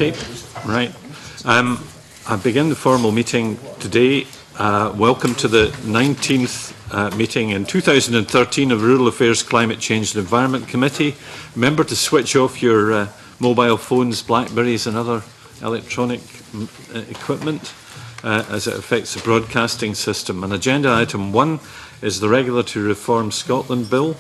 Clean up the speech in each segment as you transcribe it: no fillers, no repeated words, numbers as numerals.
Okay, right. I begin the formal meeting today. Welcome to the 19th meeting in 2013 of Rural Affairs, Climate Change and Environment Committee. Remember to switch off your mobile phones, Blackberries and other electronic equipment as it affects the broadcasting system. And agenda item 1 is the Regulatory Reform Scotland Bill,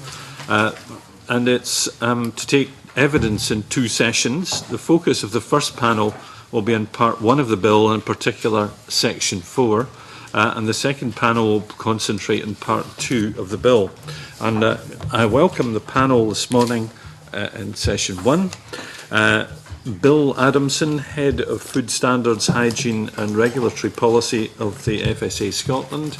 and it's to take evidence in 2 sessions. The focus of the first panel will be on part 1 of the bill, and in particular section 4, and the second panel will concentrate on part 2 of the bill. And I welcome the panel this morning in session 1. Bill ADAMSON, Head of Food Standards, Hygiene and Regulatory Policy of the FSA Scotland.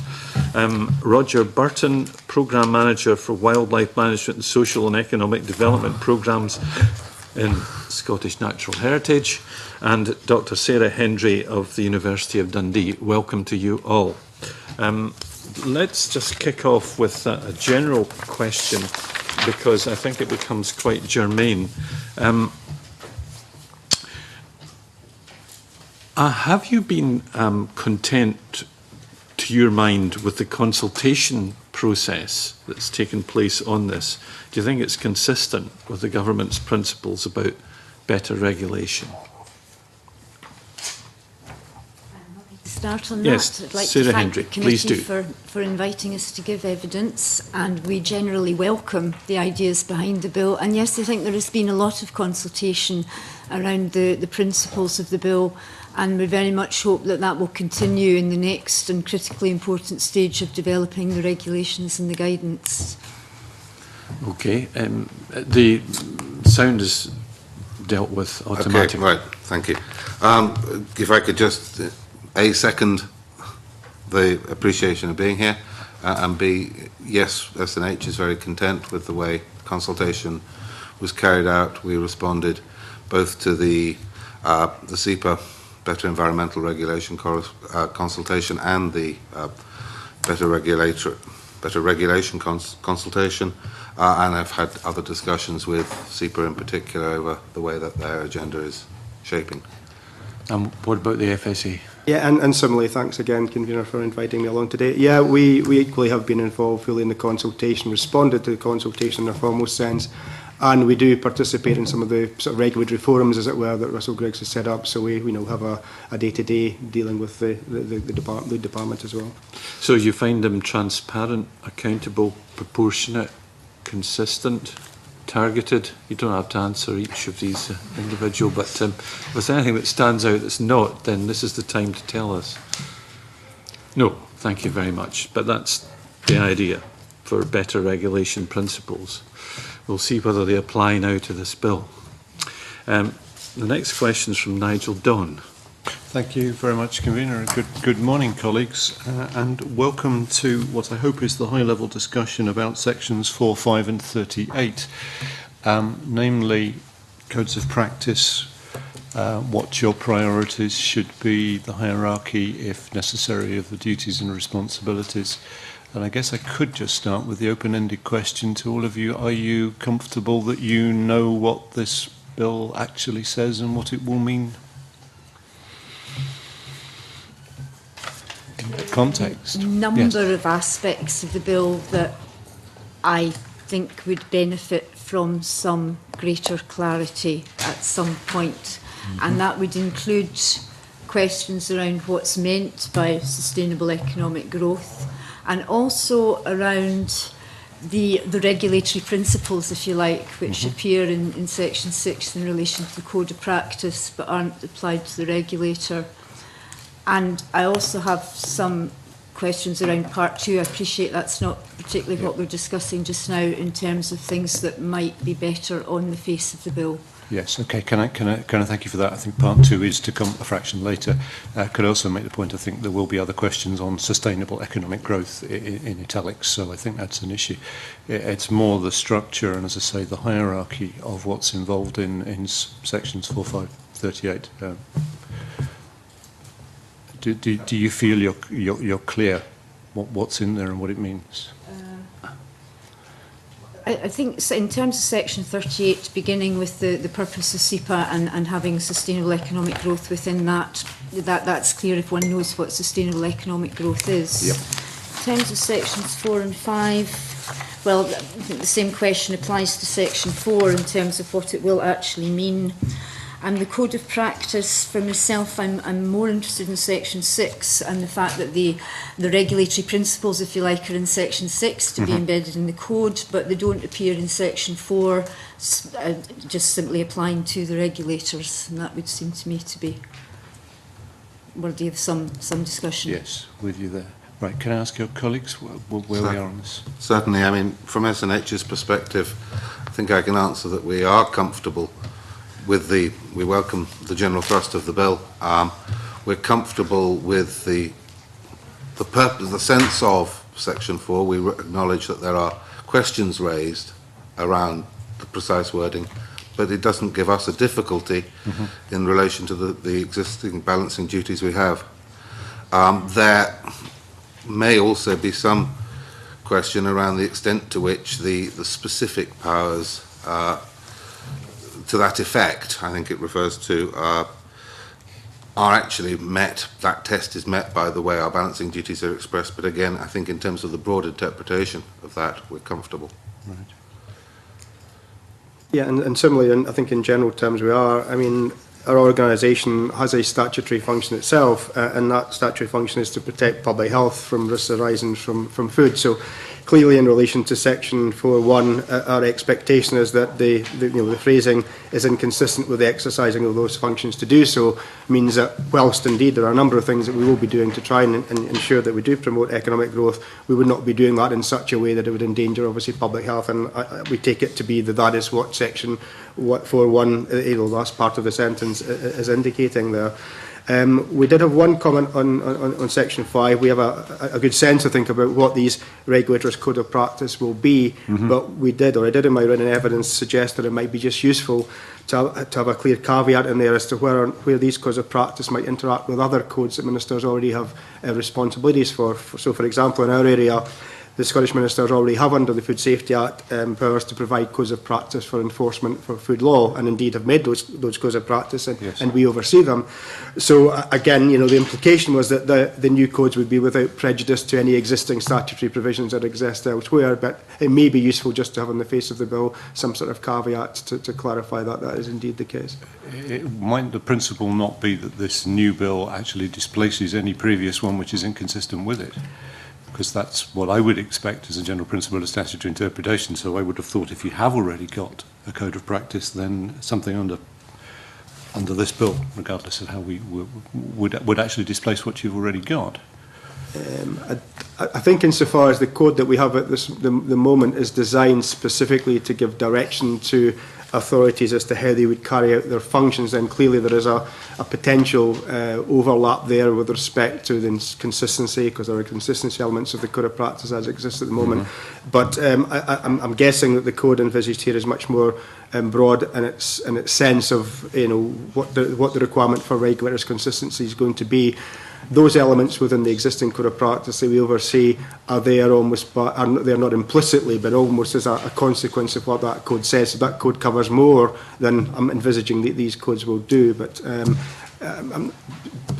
Roger Burton, Programme Manager for Wildlife Management and Social and Economic Development Programmes in Scottish Natural Heritage. And Dr. Sarah HENDRY of the University of Dundee. Welcome to you all. Let's just kick off with a general question, because I think it becomes quite germane. Have you been content, to your mind, with the consultation process that's taken place on this? Do you think it's consistent with the government's principles about better regulation? Start on yes, that. I'd like Sarah to thank HENDRY, the committee please do. for inviting us to give evidence, and we generally welcome the ideas behind the bill. And yes, I think there has been a lot of consultation around the principles of the bill, and we very much hope that that will continue in the next and critically important stage of developing the regulations and the guidance. Okay, the sound is dealt with automatically. Okay, right, thank you. If I could just second the appreciation of being here, and B, yes, SNH is very content with the way consultation was carried out. We responded both to the SEPA Better Environmental Regulation consultation and the Better Regulation consultation, and I've had other discussions with SEPA in particular over the way that their agenda is shaping. And what about the FSA? Yeah, and similarly, thanks again, Convener, for inviting me along today. Yeah, we equally have been involved fully in the consultation, responded to the consultation in a formal sense, and we do participate in some of the sort of regulatory forums, as it were, that Russell Griggs has set up. So we have a day-to-day dealing with the department as well. So you find them transparent, accountable, proportionate, consistent, targeted? You don't have to answer each of these individual, but if there's anything that stands out that's not, then this is the time to tell us. No, thank you very much. But that's the idea for better regulation principles. We'll see whether they apply now to this bill. The next question is from Nigel Don. Thank you very much, Convener. Good morning, colleagues, and welcome to what I hope is the high-level discussion about sections 4, 5 and 38, namely codes of practice, what your priorities should be, the hierarchy, if necessary, of the duties and responsibilities. And I guess I could just start with the open-ended question to all of you. Are you comfortable that you know what this bill actually says and what it will mean? In the context. Number of aspects of the bill that I think would benefit from some greater clarity at some point. And that would include questions around what's meant by sustainable economic growth, and also around the regulatory principles, if you like, which appear in section 6 in relation to the code of practice but aren't applied to the regulator. And I also have some questions around part 2. I appreciate that's not particularly what we're discussing just now in terms of things that might be better on the face of the bill. Yes, okay. Can I thank you for that? I think part 2 is to come a fraction later. Could also make the point, I think there will be other questions on sustainable economic growth in italics, so I think that's an issue. It's more the structure and, as I say, the hierarchy of what's involved in sections 4, 5, 38. Do you feel you're clear what's in there and what it means? I think in terms of section 38, beginning with the purpose of SEPA and having sustainable economic growth within that's clear if one knows what sustainable economic growth is. Yep. In terms of sections 4 and 5, well, I think the same question applies to section 4 in terms of what it will actually mean. And the code of practice, for myself, I'm more interested in section 6 and the fact that the regulatory principles, if you like, are in section 6 to be embedded in the code, but they don't appear in section 4, just simply applying to the regulators. And that would seem to me to be worthy of some discussion. Yes, with you there. Right, can I ask your colleagues where we are on this? Certainly, I mean, from SNH's perspective, I think I can answer that we are comfortable with we welcome the general thrust of the bill. We're comfortable with the purpose, the sense of section 4. We acknowledge that there are questions raised around the precise wording, but it doesn't give us a difficulty in relation to the existing balancing duties we have. There may also be some question around the extent to which the specific powers to that effect, I think it refers to, are actually met. That test is met by the way our balancing duties are expressed, but again, I think in terms of the broad interpretation of that, we're comfortable. Right. Yeah, and similarly, I think in general terms we are. I mean, our organisation has a statutory function itself, and that statutory function is to protect public health from risks arising from food. So clearly in relation to section 4.1, our expectation is that the phrasing is inconsistent with the exercising of those functions. To do so means that whilst indeed there are a number of things that we will be doing to try and ensure that we do promote economic growth, we would not be doing that in such a way that it would endanger obviously public health, and we take it to be that is what section 4.1, last part of the sentence, is indicating there. We did have one comment on section 5. We have a good sense, I think, about what these regulators' code of practice will be, but I did in my written evidence suggest that it might be just useful to have a clear caveat in there as to where these codes of practice might interact with other codes that ministers already have responsibilities for. So, for example, in our area, the Scottish ministers already have under the Food Safety Act powers to provide codes of practice for enforcement for food law, and indeed have made those codes of practice, and we oversee them. So again, the implication was that the new codes would be without prejudice to any existing statutory provisions that exist elsewhere, but it may be useful just to have on the face of the bill some sort of caveat to clarify that is indeed the case. Might the principle not be that this new bill actually displaces any previous one which is inconsistent with it? Because that's what I would expect as a general principle of statutory interpretation. So I would have thought if you have already got a code of practice, then something under this bill, regardless of how we would actually displace what you've already got. I think insofar as the code that we have at the moment is designed specifically to give direction to authorities as to how they would carry out their functions, then clearly there is a potential overlap there with respect to the consistency, because there are consistency elements of the code of practice as exists at the moment. But I'm guessing that the code envisaged here is much more broad in its sense of what the requirement for regulators' consistency is going to be. Those elements within the existing code of practice that we oversee are there they're not implicitly, but almost as a consequence of what that code says. So that code covers more than I'm envisaging these codes will do. But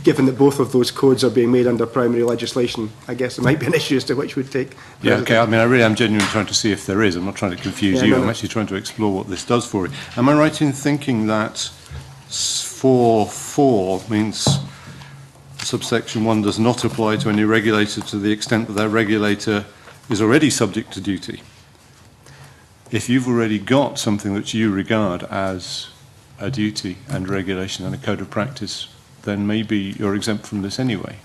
given that both of those codes are being made under primary legislation, I guess there might be an issue as to which would take. Yeah, okay. I mean, I really am genuinely trying to see if there is. I'm not trying to confuse you. I'm actually trying to explore what this does for you. Am I right in thinking that 4.4 means subsection 1 does not apply to any regulator to the extent that that regulator is already subject to duty? If you've already got something that you regard as a duty and regulation and a code of practice, then maybe you're exempt from this anyway.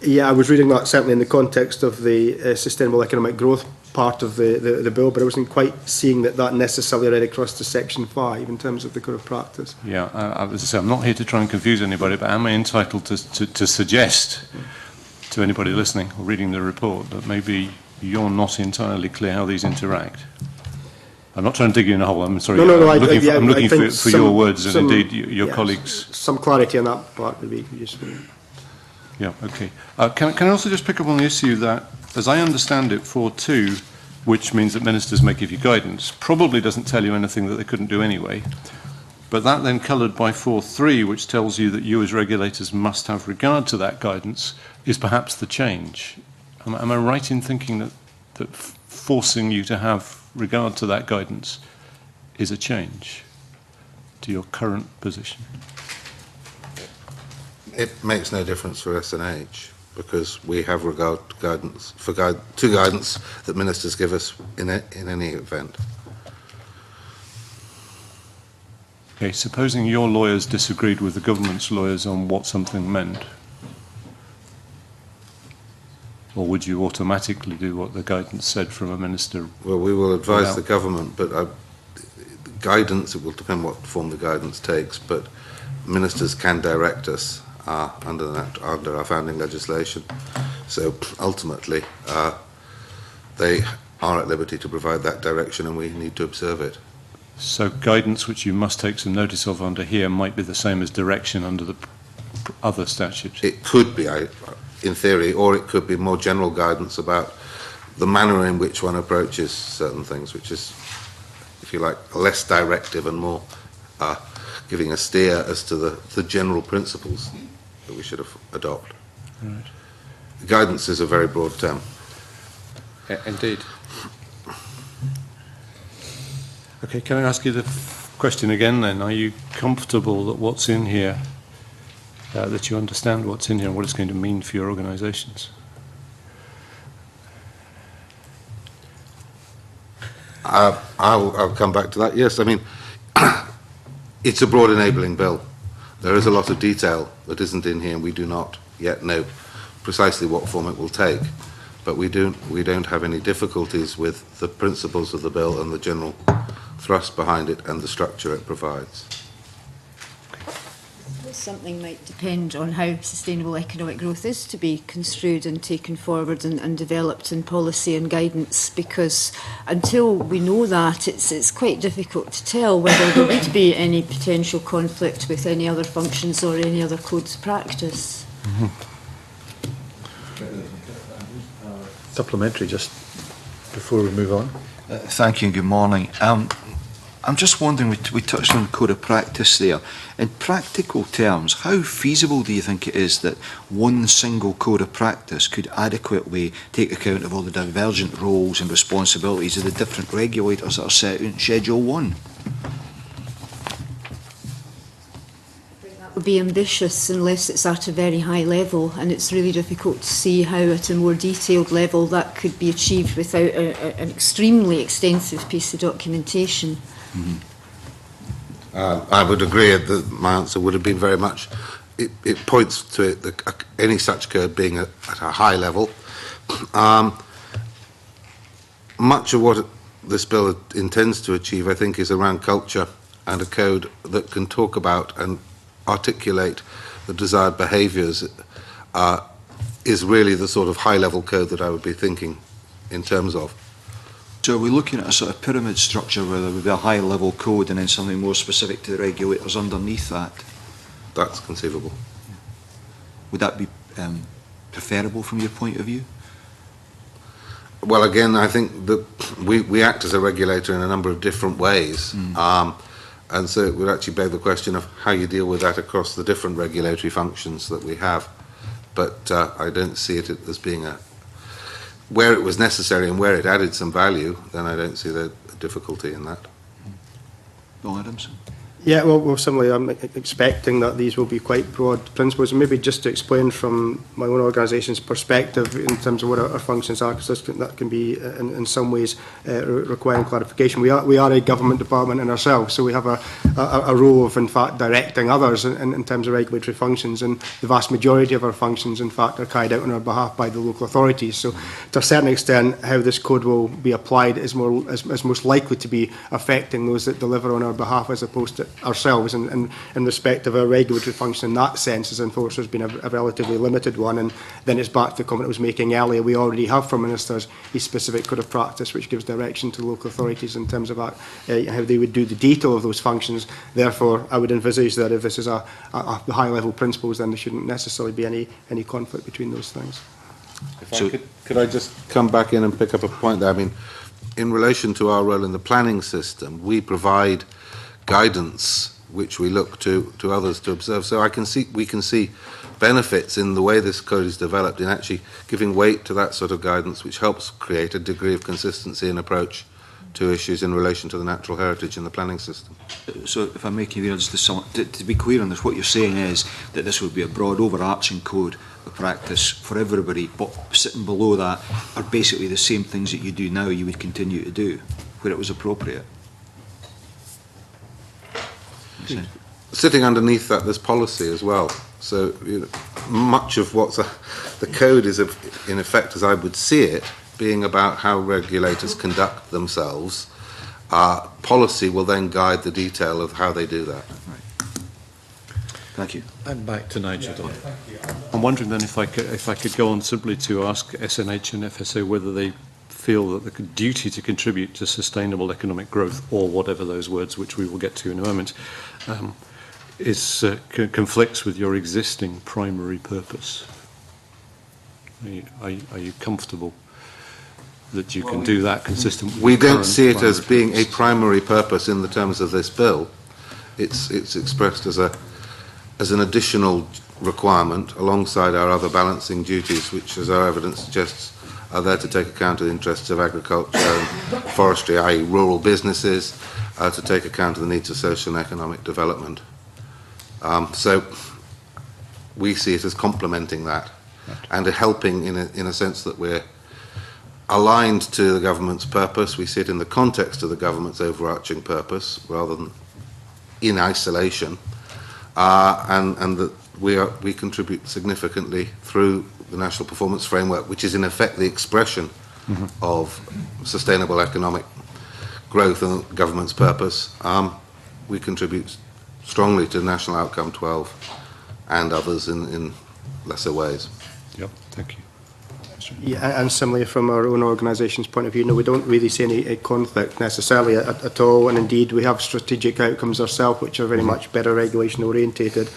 Yeah, I was reading that certainly in the context of the sustainable economic growth part of the bill, but I wasn't quite seeing that necessarily read across to section 5 in terms of the code of practice. Yeah, as I say, I'm not here to try and confuse anybody, but am I entitled to suggest to anybody listening or reading the report that maybe you're not entirely clear how these interact? I'm not trying to dig you in a hole. I'm sorry. No, I'm looking for your words and indeed your colleagues. Some clarity on that part would be useful. Yeah, okay. Can I also just pick up on the issue that, as I understand it, 4.2 which means that ministers may give you guidance. Probably doesn't tell you anything that they couldn't do anyway. But that then coloured by 4.3, which tells you that you as regulators must have regard to that guidance, is perhaps the change. Am I right in thinking that forcing you to have regard to that guidance is a change to your current position? It makes no difference for SNH because we have regard to guidance to guidance that ministers give us in any event. Okay, supposing your lawyers disagreed with the government's lawyers on what something meant, or would you automatically do what the guidance said from a minister? Well, we will advise the government, but guidance, it will depend what form the guidance takes, but ministers can direct us under our founding legislation. So ultimately, they are at liberty to provide that direction and we need to observe it. So guidance which you must take some notice of under here might be the same as direction under the other statutes? It could be, in theory, or it could be more general guidance about the manner in which one approaches certain things, which is, if you like, less directive and more giving a steer as to the general principles that we should adopt. Right. Guidance is a very broad term. Indeed. Okay, can I ask you the question again then? Are you comfortable that what's in here, that you understand what's in here and what it's going to mean for your organisations? I'll come back to that. Yes, I mean, it's a broad enabling bill. There is a lot of detail that isn't in here and we do not yet know precisely what form it will take. But we don't have any difficulties with the principles of the bill and the general thrust behind it and the structure it provides. Something might depend on how sustainable economic growth is to be construed and taken forward and developed in policy and guidance, because until we know that, it's quite difficult to tell whether there would be any potential conflict with any other functions or any other codes of practice. Mm-hmm. Supplementary, just before we move on. Thank you and good morning. I'm just wondering, we touched on code of practice there. In practical terms, how feasible do you think it is that one single code of practice could adequately take account of all the divergent roles and responsibilities of the different regulators that are set out in Schedule 1? Would be ambitious unless it's at a very high level, and it's really difficult to see how at a more detailed level that could be achieved without an extremely extensive piece of documentation. Mm-hmm. I would agree that my answer would have been very much, it points to it, any such code being at a high level. Much of what this bill intends to achieve, I think, is around culture and a code that can talk about and articulate the desired behaviours is really the sort of high-level code that I would be thinking in terms of. So are we looking at a sort of pyramid structure where there would be a high-level code and then something more specific to the regulators underneath that? That's conceivable. Would that be preferable from your point of view? Well, again, I think that we act as a regulator in a number of different ways. And so it would actually beg the question of how you deal with that across the different regulatory functions that we have. But I don't see it as being where it was necessary and where it added some value, then I don't see the difficulty in that. Bill ADAMSON. Yeah, well, similarly, I'm expecting that these will be quite broad principles. And maybe just to explain from my own organisation's perspective in terms of what our functions are, because that can be, in some ways, requiring clarification. We are a government department in ourselves, so we have a role of, in fact, directing others in terms of regulatory functions. And the vast majority of our functions, in fact, are carried out on our behalf by the local authorities. So, to a certain extent, how this code will be applied is most likely to be affecting those that deliver on our behalf, as opposed to ourselves, and in respect of our regulatory function in that sense as enforcer has been a relatively limited one. And then it's back to the comment I was making earlier. We already have for ministers a specific code of practice which gives direction to local authorities in terms of how they would do the detail of those functions. Therefore, I would envisage that if this is the high level principles, then there shouldn't necessarily be any conflict between those things. If I could I just come back in and pick up a point there? I mean, in relation to our role in the planning system, we provide guidance which we look to others to observe. So we can see benefits in the way this code is developed in actually giving weight to that sort of guidance, which helps create a degree of consistency in approach to issues in relation to the natural heritage in the planning system. So if I may, Convener, just to be clear on this, what you're saying is that this would be a broad overarching code of practice for everybody, but sitting below that are basically the same things that you do now you would continue to do where it was appropriate. Sitting underneath that, there's policy as well. So much of what's the code is, in effect, as I would see it, being about how regulators conduct themselves. Policy will then guide the detail of how they do that. Right. Thank you. And back to Nigel. I'm wondering then if I could go on simply to ask SNH and FSO whether they feel that the duty to contribute to sustainable economic growth, or whatever those words, which we will get to in a moment, conflicts with your existing primary purpose. Are you comfortable that you can do that consistent with We the don't current see it as primary being a purpose? primary purpose in the terms of this bill. It's expressed as an additional requirement alongside our other balancing duties, which, as our evidence suggests, are there to take account of the interests of agriculture and forestry, i.e. rural businesses, to take account of the needs of social and economic development. So we see it as complementing that and helping in a sense that we're aligned to the government's purpose. We see it in the context of the government's overarching purpose rather than in isolation, and that we contribute significantly through the National Performance Framework, which is in effect the expression of sustainable economic growth and the government's purpose. We contribute strongly to National Outcome 12 and others in lesser ways. Yep, thank you. Yeah, and similarly from our own organisation's point of view, no, we don't really see any conflict necessarily at all, and indeed we have strategic outcomes ourselves which are very much better regulation orientated.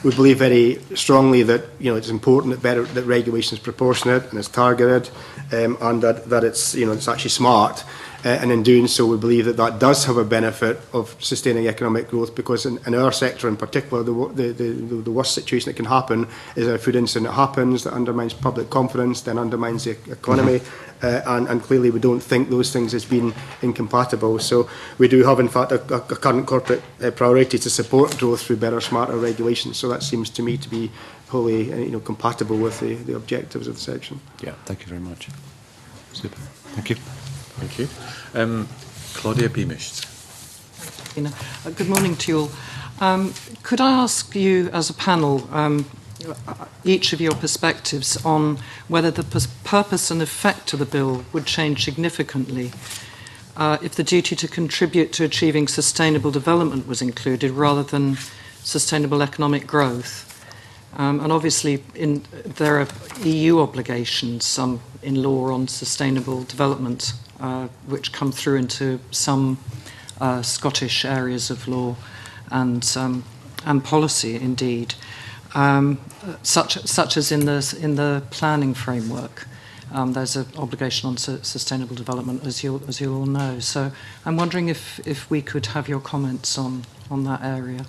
We believe very strongly that it's important that regulation is proportionate and it's targeted, and that it's actually smart. And in doing so, we believe that does have a benefit of sustaining economic growth, because in our sector in particular, the worst situation that can happen is a food incident happens that undermines public confidence, then undermines the economy, and clearly we don't think those things as being incompatible. So we do have, in fact, a current corporate priority to support growth through better, smarter regulation. So that seems to me to be wholly compatible with the objectives of the section. Yeah, thank you very much. Super. Thank you. Thank you. Claudia Beamish. Good morning to you all. Could I ask you as a panel, each of your perspectives on whether the purpose and effect of the bill would change significantly if the duty to contribute to achieving sustainable development was included rather than sustainable economic growth? And obviously there are EU obligations in law on sustainable development which come through into some Scottish areas of law and policy indeed, such as in the planning framework. There's an obligation on sustainable development, as you all know. So I'm wondering if we could have your comments on that area.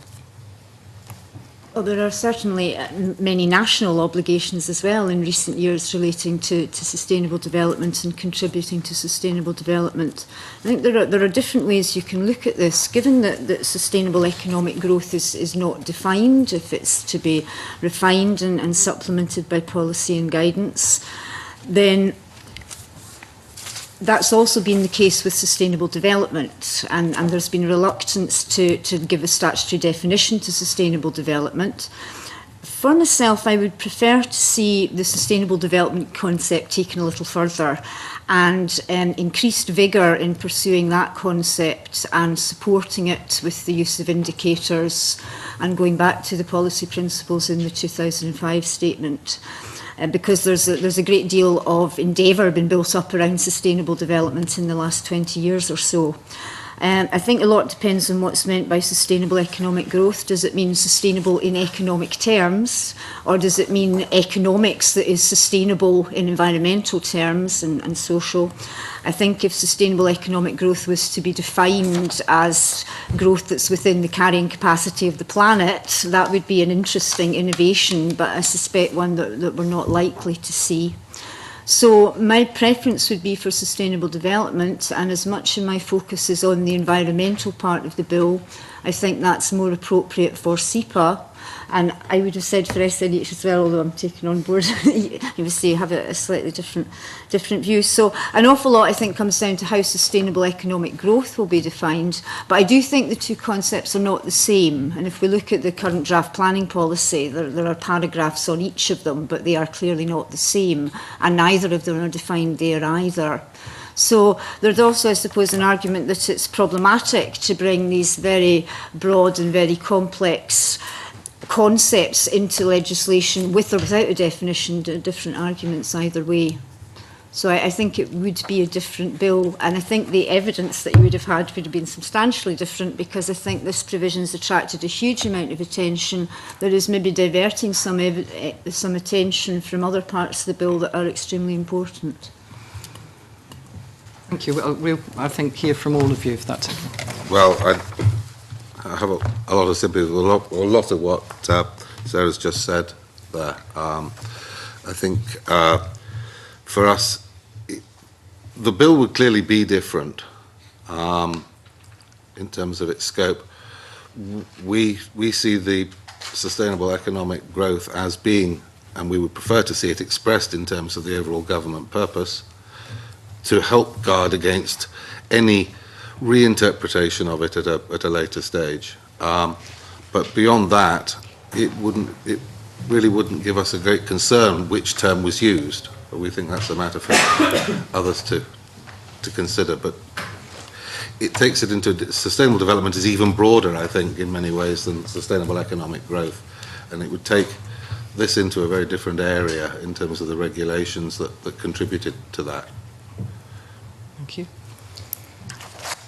Well, there are certainly many national obligations as well in recent years relating to sustainable development and contributing to sustainable development. I think there are different ways you can look at this. Given that sustainable economic growth is not defined, if it's to be refined and supplemented by policy and guidance, then that's also been the case with sustainable development, and there's been reluctance to give a statutory definition to sustainable development. For myself, I would prefer to see the sustainable development concept taken a little further and increased vigour in pursuing that concept and supporting it with the use of indicators and going back to the policy principles in the 2005 statement. Because there's a great deal of endeavour been built up around sustainable development in the last 20 years or so. I think a lot depends on what's meant by sustainable economic growth. Does it mean sustainable in economic terms, or does it mean economics that is sustainable in environmental terms and social? I think if sustainable economic growth was to be defined as growth that's within the carrying capacity of the planet, that would be an interesting innovation, but I suspect one that we're not likely to see. So my preference would be for sustainable development, and as much of my focus is on the environmental part of the bill, I think that's more appropriate for SEPA. And I would have said for SNH as well, although I'm taking on board, you obviously have a slightly different view. So an awful lot, I think, comes down to how sustainable economic growth will be defined. But I do think the two concepts are not the same. And if we look at the current draft planning policy, there are paragraphs on each of them, but they are clearly not the same. And neither of them are defined there either. So there's also, I suppose, an argument that it's problematic to bring these very broad and very complex concepts into legislation with or without a definition, different arguments either way. So I think it would be a different bill, and I think the evidence that you would have had would have been substantially different, because I think this provision has attracted a huge amount of attention that is maybe diverting some attention from other parts of the bill that are extremely important. Thank you. We'll, I think, hear from all of you, if that's okay. Well, I have a lot of sympathy with a lot of what Sarah's just said there. I think for us, the bill would clearly be different in terms of its scope. We see the sustainable economic growth as being, and we would prefer to see it expressed in terms of the overall government purpose, to help guard against any reinterpretation of it at a later stage. But beyond that, it really wouldn't give us a great concern which term was used. But we think that's a matter for others to consider. But it takes it into sustainable development is even broader, I think, in many ways than sustainable economic growth. And it would take this into a very different area in terms of the regulations that contributed to that. Thank you.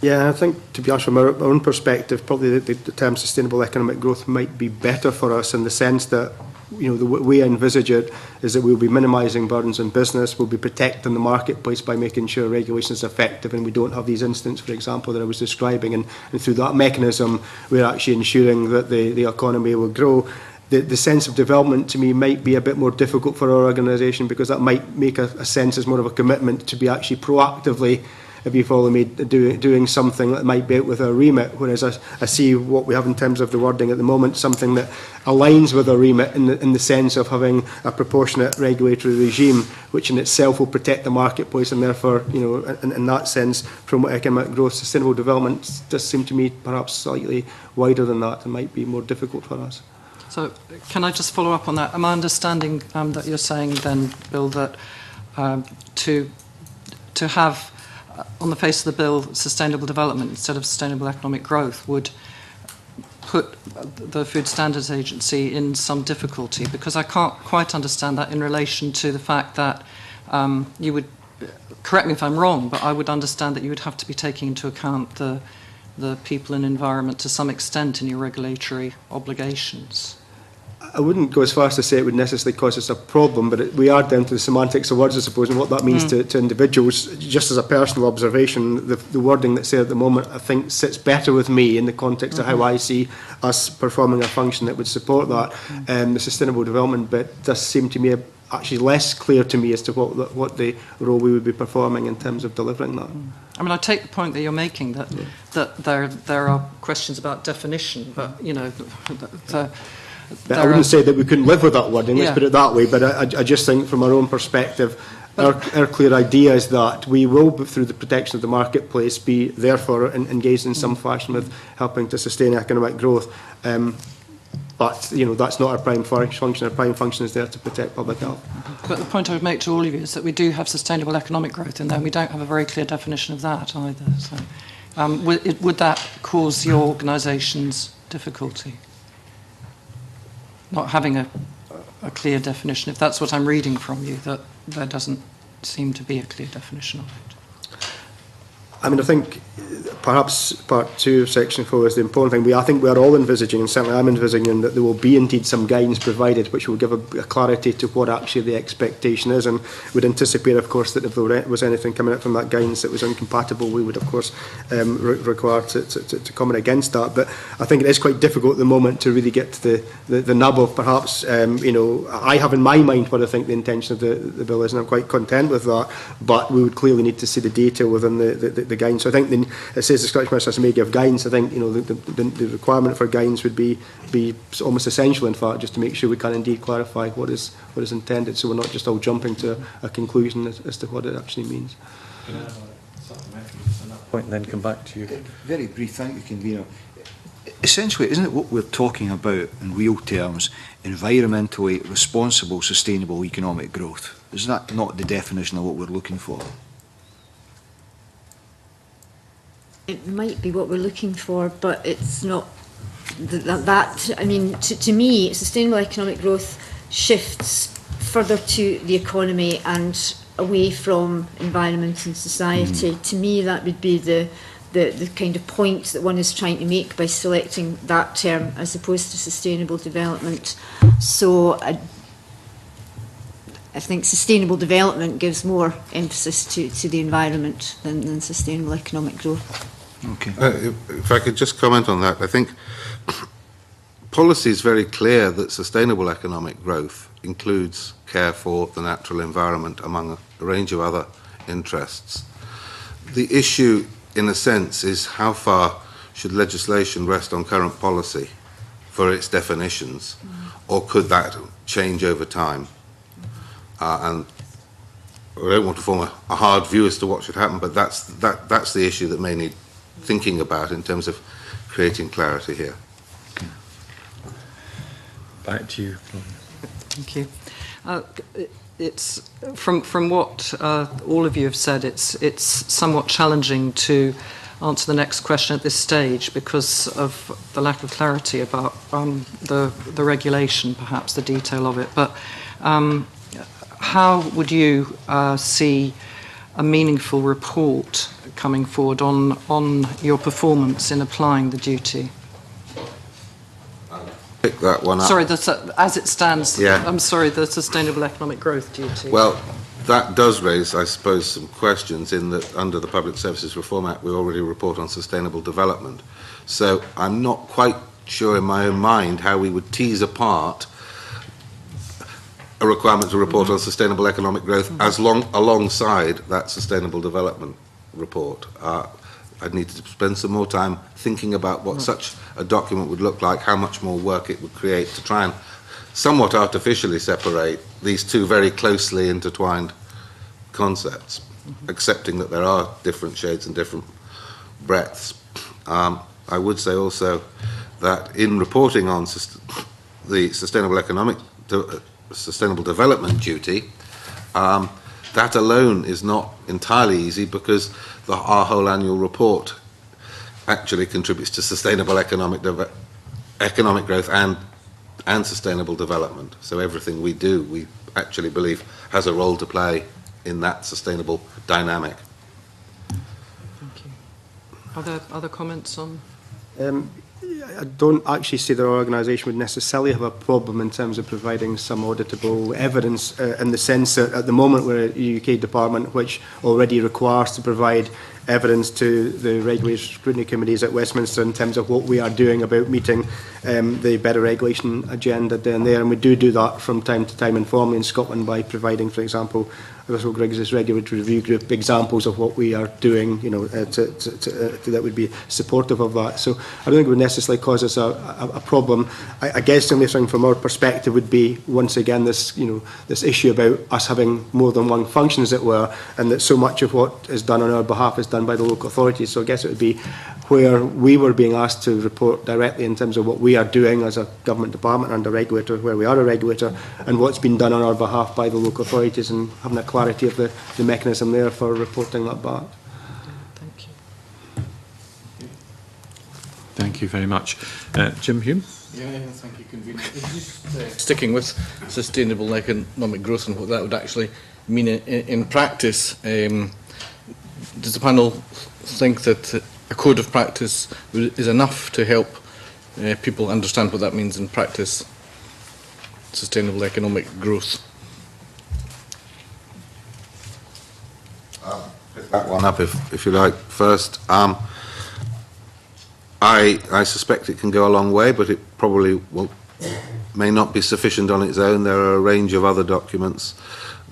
Yeah, I think, to be honest, from our own perspective, probably the term sustainable economic growth might be better for us in the sense that, you know, the way I envisage it is that we'll be minimising burdens on business, we'll be protecting the marketplace by making sure regulation is effective and we don't have these incidents, for example, that I was describing, and through that mechanism we're actually ensuring that the economy will grow. The sense of development to me might be a bit more difficult for our organisation, because that might make a sense as more of a commitment to be actually proactively, if you follow me, doing something that might be out with our remit, whereas I see what we have in terms of the wording at the moment, something that aligns with our remit in the sense of having a proportionate regulatory regime, which in itself will protect the marketplace, and therefore, you know, in that sense, from economic growth, sustainable development does seem to me perhaps slightly wider than that and might be more difficult for us. So can I just follow up on that? Am I understanding that you're saying then, Bill, that to have on the face of the bill sustainable development instead of sustainable economic growth would put the Food Standards Agency in some difficulty? Because I can't quite understand that in relation to the fact that you would, correct me if I'm wrong, but I would understand that you would have to be taking into account the people and environment to some extent in your regulatory obligations. I wouldn't go as far as to say it would necessarily cause us a problem, but we are down to the semantics of words, I suppose, and what that means to individuals. Just as a personal observation, the wording that's there at the moment, I think, sits better with me in the context of how I see us performing a function that would support that. The sustainable development bit does seem to me actually less clear to me as to what the role we would be performing in terms of delivering that. I mean, I take the point that you're making, that there are questions about definition, but, you know, I wouldn't say that we couldn't live with that wording, let's put it that way, but I just think from our own perspective, our clear idea is that we will, through the protection of the marketplace, be therefore engaged in some fashion with helping to sustain economic growth. But, you know, that's not our prime function. Our prime function is there to protect public health. But the point I would make to all of you is that we do have sustainable economic growth in there, and we don't have a very clear definition of that either. So, would that cause your organisations difficulty? Not having a clear definition, if that's what I'm reading from you, that there doesn't seem to be a clear definition of it. I mean, I think perhaps part 2 of section 4 is the important thing. I think we are all envisaging, and certainly I'm envisaging, that there will be indeed some guidance provided which will give a clarity to what actually the expectation is, and would anticipate, of course, that if there was anything coming out from that guidance that was incompatible, we would, of course, require to comment against that. But I think it is quite difficult at the moment to really get to the nub of perhaps, I have in my mind what I think the intention of the bill is, and I'm quite content with that, but we would clearly need to see the detail within the guidance. So I think it says the Scottish Ministers may give guidance. I think the requirement for guidance would be almost essential, in fact, just to make sure we can indeed clarify what is intended, so we're not just all jumping to a conclusion as to what it actually means. Can I have a supplementary on that point and then come back to you? Very brief, thank you, Convener. Essentially, isn't it what we're talking about in real terms, environmentally responsible, sustainable economic growth? Is that not the definition of what we're looking for? It might be what we're looking for, but it's not that. I mean, to me, sustainable economic growth shifts further to the economy and away from environment and society. To me, that would be the kind of point that one is trying to make by selecting that term as opposed to sustainable development. So I think sustainable development gives more emphasis to the environment than sustainable economic growth. Okay. If I could just comment on that, I think policy is very clear that sustainable economic growth includes care for the natural environment, among a range of other interests. The issue, in a sense, is how far should legislation rest on current policy for its definitions, or could that change over time? And I don't want to form a hard view as to what should happen, but that's the issue that may need thinking about in terms of creating clarity here. Back to you. Thank you. It's from what all of you have said, it's somewhat challenging to answer the next question at this stage because of the lack of clarity about the regulation, perhaps the detail of it. But how would you see a meaningful report coming forward on your performance in applying the duty? Pick that one up. Sorry, as it stands, Yeah. I'm sorry, the Sustainable Economic Growth duty. Well, that does raise, I suppose, some questions in that under the Public Services Reform Act we already report on sustainable development. So I'm not quite sure in my own mind how we would tease apart a requirement to report on sustainable economic growth alongside that sustainable development report. I'd need to spend some more time thinking about what such a document would look like, how much more work it would create to try and somewhat artificially separate these two very closely intertwined concepts, accepting that there are different shades and different breadths. I would say also that in reporting on the sustainable development duty, that alone is not entirely easy because our whole annual report actually contributes to sustainable economic growth and sustainable development. So everything we do, we actually believe, has a role to play in that sustainable dynamic. Thank you. Are there other comments on? I don't actually see that our organisation would necessarily have a problem in terms of providing some auditable evidence in the sense that at the moment we're a UK department which already requires to provide evidence to the regulatory scrutiny committees at Westminster in terms of what we are doing about meeting the better regulation agenda down there, and we do that from time to time informally in Scotland by providing, for example, Russell Griggs' regulatory review group examples of what we are doing, that would be supportive of that. So I don't think it would necessarily cause us a problem. I guess the only thing from our perspective would be, once again, this issue about us having more than one function, as it were, and that so much of what is done on our behalf is done by the local authorities. So I guess it would be where we were being asked to report directly in terms of what we are doing as a government department and a regulator, where we are a regulator, and what's been done on our behalf by the local authorities, and having a clarity of the mechanism there for reporting that back. Thank you. Thank you very much. Jim Hume? Yeah, thank you, Convener. Just sticking with sustainable economic growth and what that would actually mean in practice, does the panel think that a code of practice is enough to help people understand what that means in practice? Sustainable economic growth. Pick that one up if you like first. I suspect it can go a long way, but it probably may not be sufficient on its own. There are a range of other documents,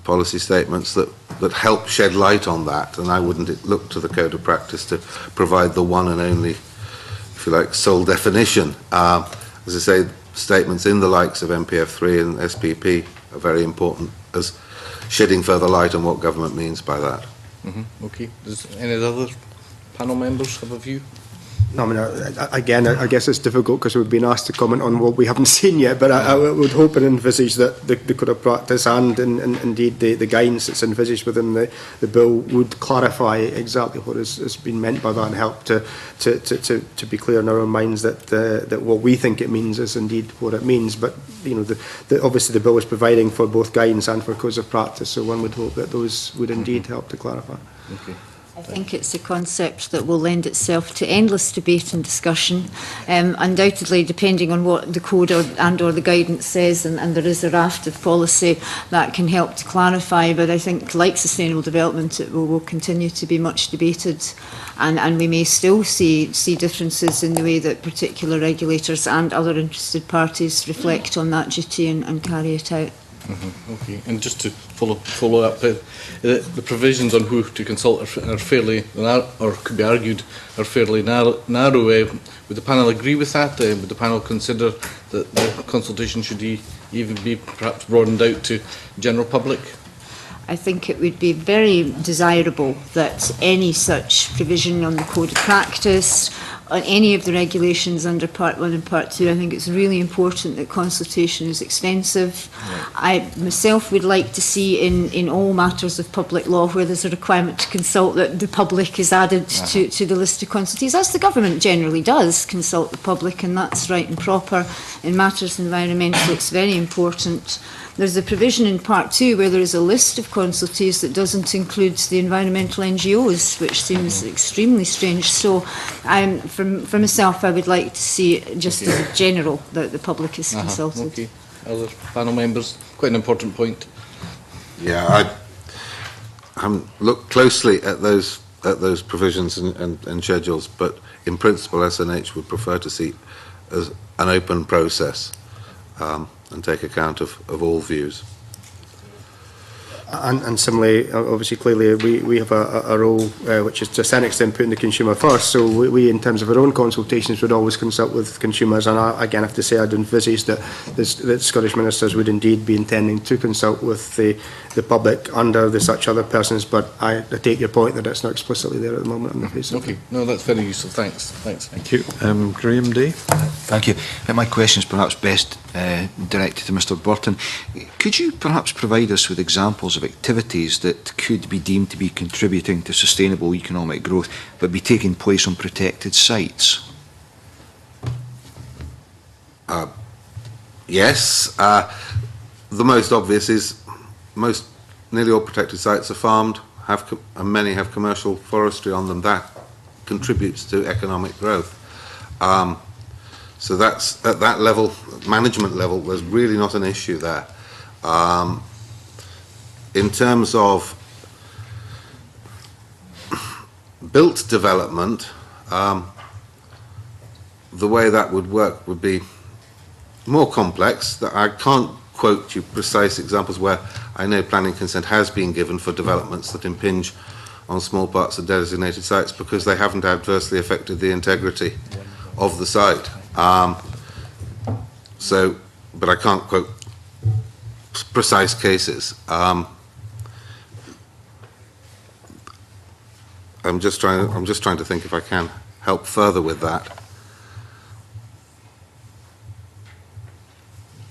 policy statements that help shed light on that, and I wouldn't look to the code of practice to provide the one and only, if you like, sole definition. As I say, statements in the likes of MPF3 and SPP are very important as shedding further light on what government means by that. Okay. Does any of the other panel members have a view? No, I mean, again, I guess it's difficult because we've been asked to comment on what we haven't seen yet, but I would hope and envisage that the code of practice and indeed the guidance that's envisaged within the bill would clarify exactly what has been meant by that and help to be clear in our own minds that what we think it means is indeed what it means. But, you know, obviously the bill is providing for both guidance and for codes of practice, so one would hope that those would indeed help to clarify. Okay. I think it's a concept that will lend itself to endless debate and discussion. Undoubtedly, depending on what the code or the guidance says, and there is a raft of policy that can help to clarify, but I think, like sustainable development, it will continue to be much debated, and we may still see differences in the way that particular regulators and other interested parties reflect on that duty and carry it out. Okay, and just to follow up, the provisions on who to consult are fairly, or could be argued, are fairly narrow. Would the panel agree with that? Would the panel consider that the consultation should even be perhaps broadened out to general public? I think it would be very desirable that any such provision on the code of practice, on any of the regulations under Part 1 and Part 2, I think it's really important that consultation is extensive. Right. I myself would like to see in all matters of public law where there's a requirement to consult that the public is added to the list of consultees, as the government generally does consult the public, and that's right and proper. In matters environmental, it's very important. There's a provision in Part 2 where there is a list of consultees that doesn't include the environmental NGOs, which seems extremely strange. So for myself, I would like to see just as a general that the public is consulted. Okay. Other panel members, quite an important point. Yeah, I haven't looked closely at those provisions and schedules, but in principle SNH would prefer to see as an open process. And take account of all views. And similarly, obviously, clearly, we have a role which is to a certain extent putting the consumer first. So we, in terms of our own consultations, would always consult with consumers. And I, again, have to say, I'd envisage that Scottish ministers would indeed be intending to consult with the public under the such other persons. But I take your point that it's not explicitly there at the moment on the face of it. Okay, no, that's very useful. Thanks. Thank you. Graham Day. Thank you. My question is perhaps best directed to Mr. Burton. Could you perhaps provide us with examples of activities that could be deemed to be contributing to sustainable economic growth but be taking place on protected sites? Yes. The most obvious is nearly all protected sites are farmed, and many have commercial forestry on them. That contributes to economic growth. So that's at that level, management level, there's really not an issue there. In terms of built development, the way that would work would be more complex. That I can't quote you precise examples where I know planning consent has been given for developments that impinge on small parts of designated sites because they haven't adversely affected the integrity of the site. But I can't quote precise cases. I'm just trying to think if I can help further with that.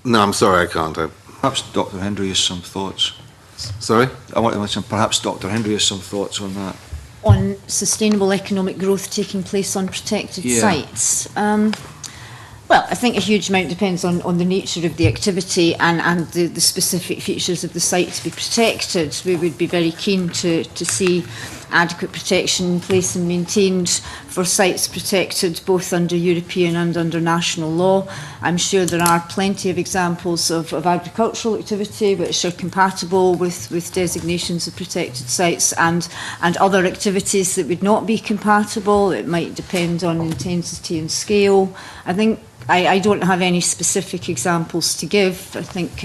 No, I'm sorry, I can't. Perhaps Dr. Hendry has some thoughts. Sorry? I want to listen. Perhaps Dr. Hendry has some thoughts on that. On sustainable economic growth taking place on protected sites. Well, I think a huge amount depends on the nature of the activity and the specific features of the site to be protected. We would be very keen to see adequate protection in place and maintained for sites protected both under European and under national law. I'm sure there are plenty of examples of agricultural activity which are compatible with designations of protected sites, and other activities that would not be compatible. It might depend on intensity and scale. I think I don't have any specific examples to give. I think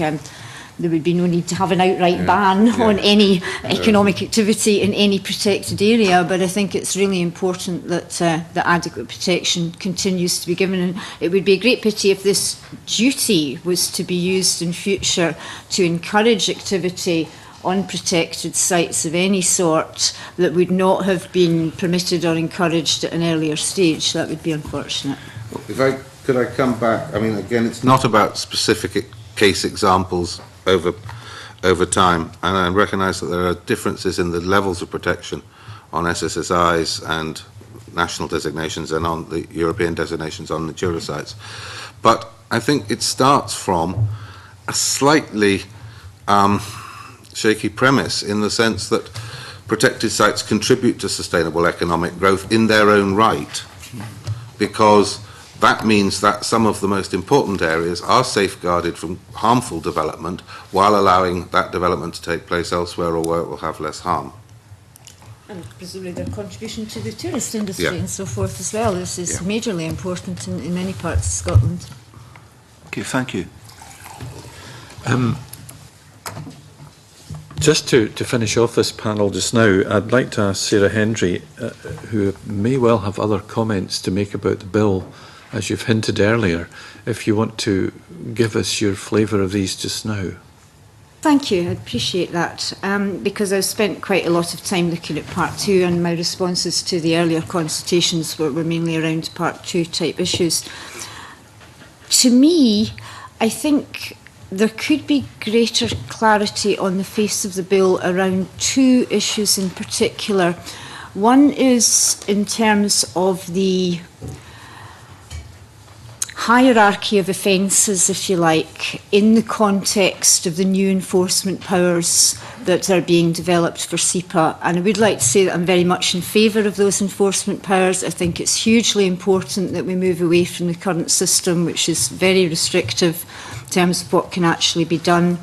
there would be no need to have an outright ban on any economic activity in any protected area, but I think it's really important that that adequate protection continues to be given. And it would be a great pity if this duty was to be used in future to encourage activity on protected sites of any sort that would not have been permitted or encouraged at an earlier stage. That would be unfortunate. Could I come back? I mean, again, it's not about specific case examples over time, and I recognise that there are differences in the levels of protection on SSSIs and national designations and on the European designations on Natura sites. But I think it starts from a slightly shaky premise, in the sense that protected sites contribute to sustainable economic growth in their own right, because that means that some of the most important areas are safeguarded from harmful development while allowing that development to take place elsewhere or where it will have less harm. And presumably their contribution to the tourist industry and so forth as well is majorly important in many parts of Scotland. Okay, thank you. Just to finish off this panel just now, I'd like to ask Sarah Hendry, who may well have other comments to make about the bill, as you've hinted earlier, if you want to give us your flavour of these just now. Thank you, I appreciate that, because I've spent quite a lot of time looking at Part 2, and my responses to the earlier consultations were mainly around Part 2 type issues. To me, I think there could be greater clarity on the face of the bill around two issues in particular. One is in terms of the hierarchy of offences, if you like, in the context of the new enforcement powers that are being developed for SEPA. And I would like to say that I'm very much in favour of those enforcement powers. I think it's hugely important that we move away from the current system, which is very restrictive in terms of what can actually be done.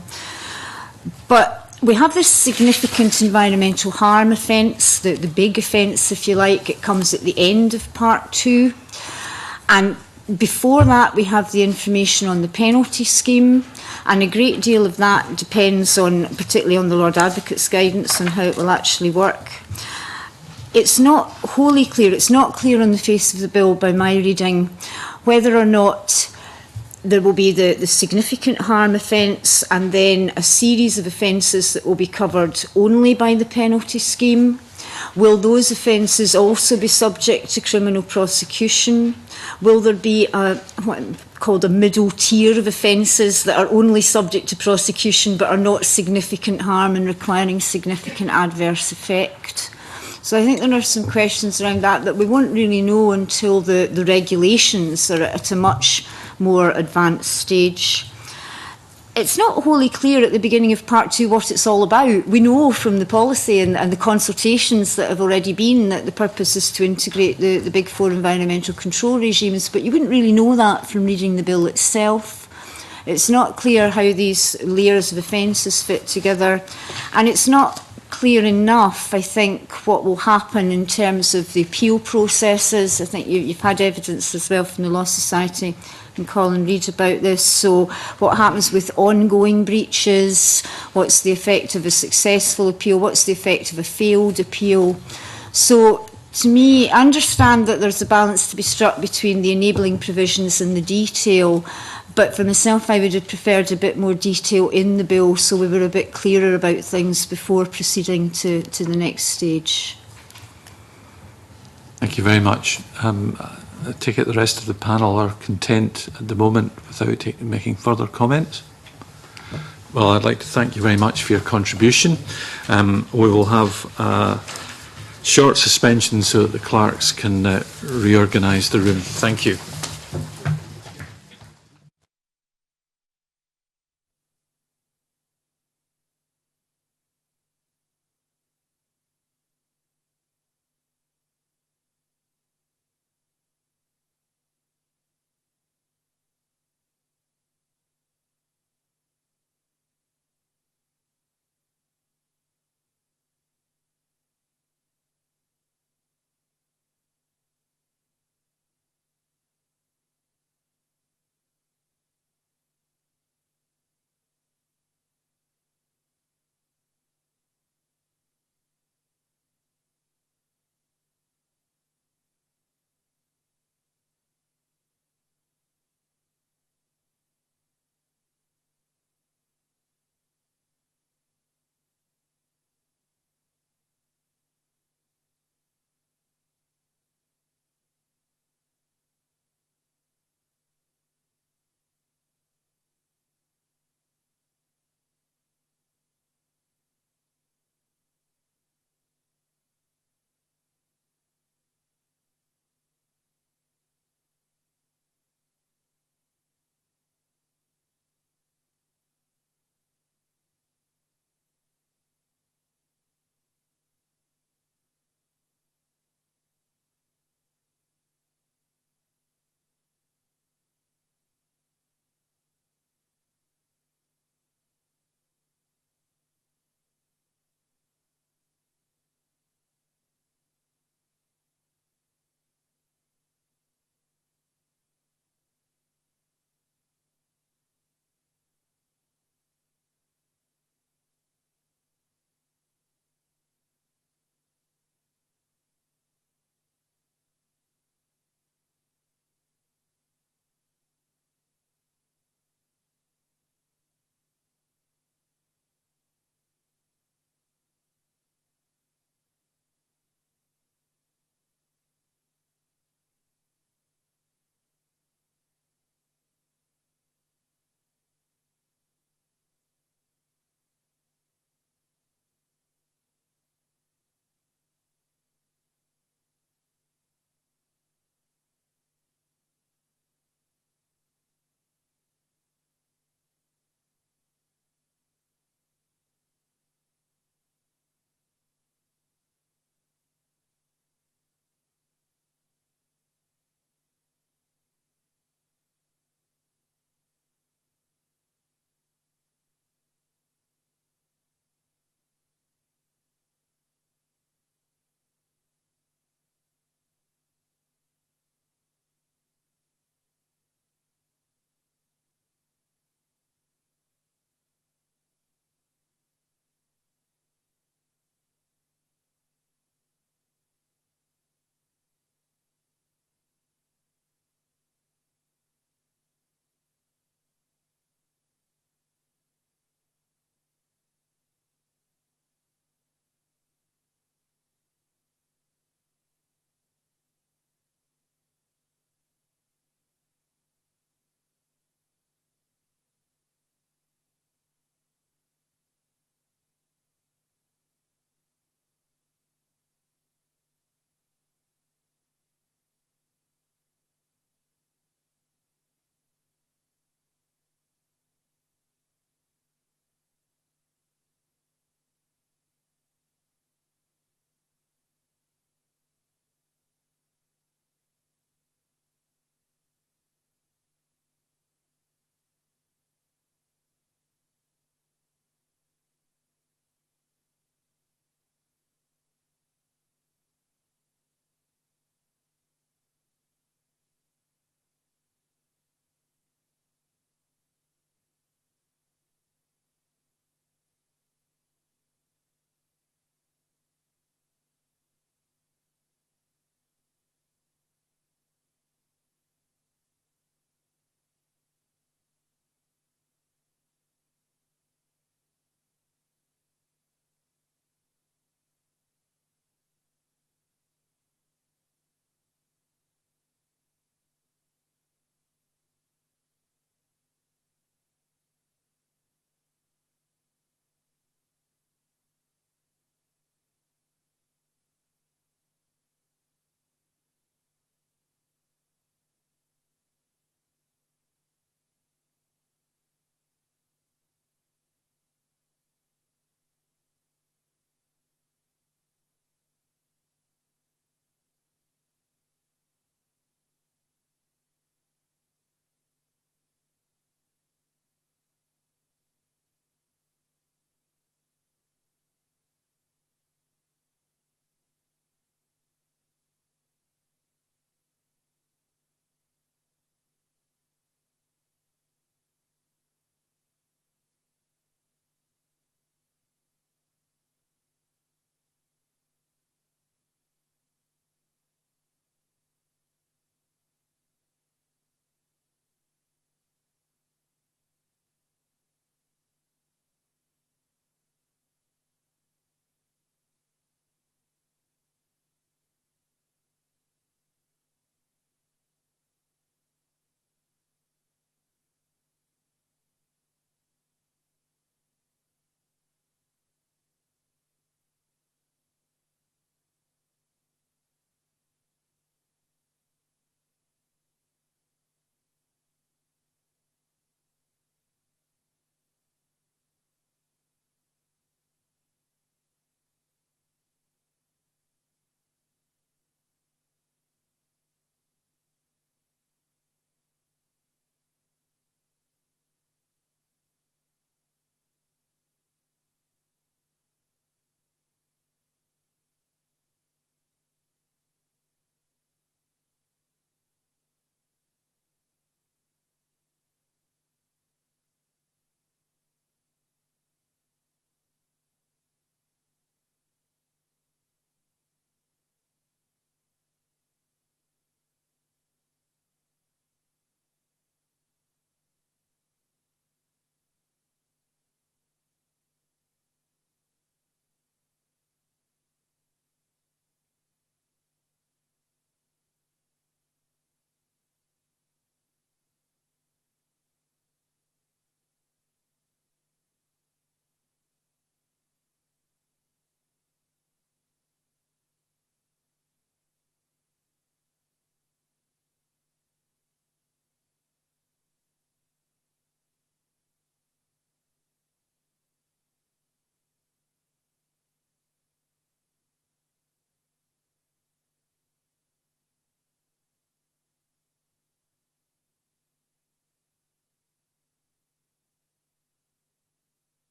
But we have this significant environmental harm offence, the big offence, if you like. It comes at the end of Part 2. And before that, we have the information on the penalty scheme, and a great deal of that depends on, particularly on the Lord Advocate's guidance on how it will actually work. It's not wholly clear, it's not clear on the face of the bill by my reading whether or not there will be the significant harm offence and then a series of offences that will be covered only by the penalty scheme. Will those offences also be subject to criminal prosecution? Will there be what called a middle tier of offences that are only subject to prosecution but are not significant harm and requiring significant adverse effect? So I think there are some questions around that we won't really know until the regulations are at a much more advanced stage. It's not wholly clear at the beginning of Part 2 what it's all about. We know from the policy and the consultations that have already been that the purpose is to integrate the big four environmental control regimes, but you wouldn't really know that from reading the bill itself. It's not clear how these layers of offences fit together, and it's not clear enough, I think, what will happen in terms of the appeal processes. I think you've had evidence as well from the Law Society and Colin Reid about this. So what happens with ongoing breaches? What's the effect of a successful appeal? What's the effect of a failed appeal? So to me, I understand that there's a balance to be struck between the enabling provisions and the detail, but for myself I would have preferred a bit more detail in the bill so we were a bit clearer about things before proceeding to the next stage. Thank you very much. I take it the rest of the panel are content at the moment without making further comments. Well, I'd like to thank you very much for your contribution. We will have a short suspension so that the clerks can reorganise the room. Thank you.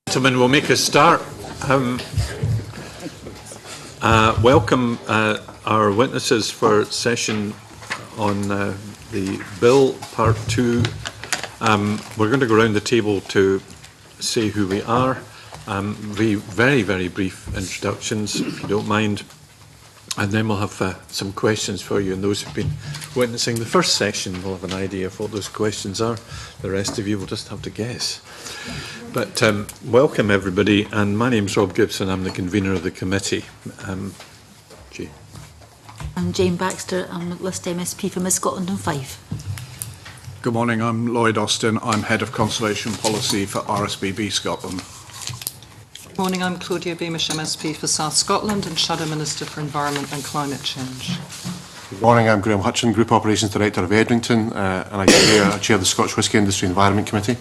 Gentlemen, we'll make a start. Welcome our witnesses for session on the bill, part 2. We're going to go around the table to say who we are. Very, very brief introductions, if you don't mind. And then we'll have some questions for you, and those who've been witnessing the first session will have an idea of what those questions are. The rest of you will just have to guess. But welcome everybody, and my name's Rob Gibson. I'm the convener of the committee. Jay. I'm Jane Baxter. I'm List MSP for Miss Scotland and Fife. Good morning, I'm Lloyd Austin. I'm Head of Conservation Policy for RSBB Scotland. Good morning, I'm Claudia Beamish, MSP for South Scotland and Shadow Minister for Environment and Climate Change. Good morning, I'm Graham Hutchin, Group Operations Director of Edrington, and I chair the Scottish Whisky Industry Environment Committee.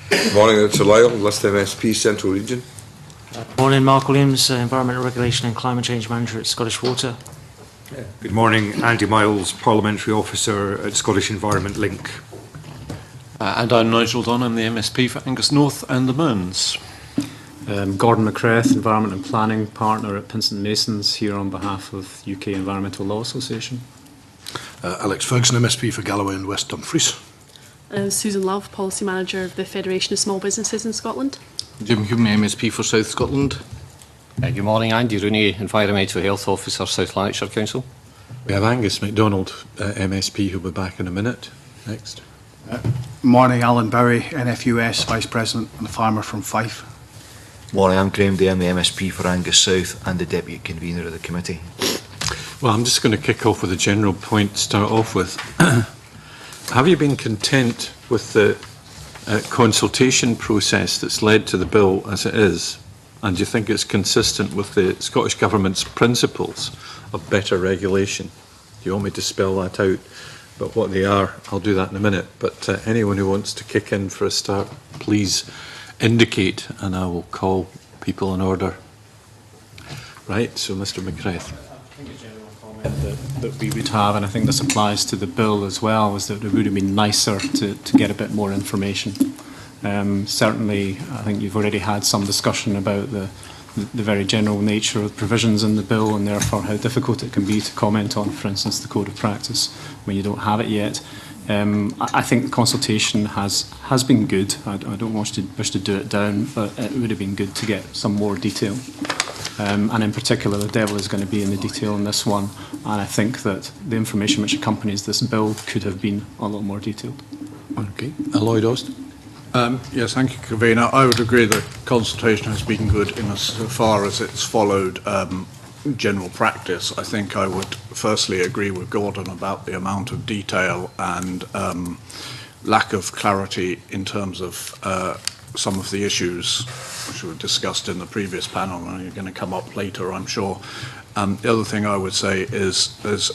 Good morning, Richard Lyle, List MSP, Central Region. Morning, Mark Williams, Environmental Regulation and Climate Change Manager at Scottish Water. Good morning, Andy Myles, Parliamentary Officer at Scottish Environment Link. And I'm Nigel Don, I'm the MSP for Angus North and the Mearns. Gordon McCreth, Environment and Planning Partner at Pinsent Masons, here on behalf of UK Environmental Law Association. Alex Ferguson, MSP for Galloway and West Dumfries. Susan Love, Policy Manager of the Federation of Small Businesses in Scotland. Jim Hume, MSP for South Scotland. Good morning, Andy Rooney, Environmental Health Officer, South Lanarkshire Council. We have Angus MacDonald, MSP, who'll be back in a minute. Next. Morning, Alan Bowie, NFUS Vice President and Farmer from Fife. Morning, I'm Graham Day, I'm the MSP for Angus South and the Deputy Convener of the committee. Well, I'm just going to kick off with a general point to start off with. Have you been content with the consultation process that's led to the bill as it is? And do you think it's consistent with the Scottish Government's principles of better regulation? Do you want me to spell that out? But what they are, I'll do that in a minute. But anyone who wants to kick in for a start, please indicate, and I will call people in order. Right, so Mr. McCreth. I think a general comment that we would have, and I think this applies to the bill as well, was that it would have been nicer to get a bit more information. Certainly, I think you've already had some discussion about the very general nature of provisions in the bill, and therefore how difficult it can be to comment on, for instance, the Code of Practice when you don't have it yet. I think the consultation has been good. I don't wish to do it down, but it would have been good to get some more detail. And in particular, the devil is going to be in the detail in this one. And I think that the information which accompanies this bill could have been a lot more detailed. Okay. Lloyd Austin. Yes, thank you, Convener. I would agree that consultation has been good in as far as it's followed general practice. I think I would firstly agree with Gordon about the amount of detail and lack of clarity in terms of some of the issues which were discussed in the previous panel and are going to come up later, I'm sure. The other thing I would say is there's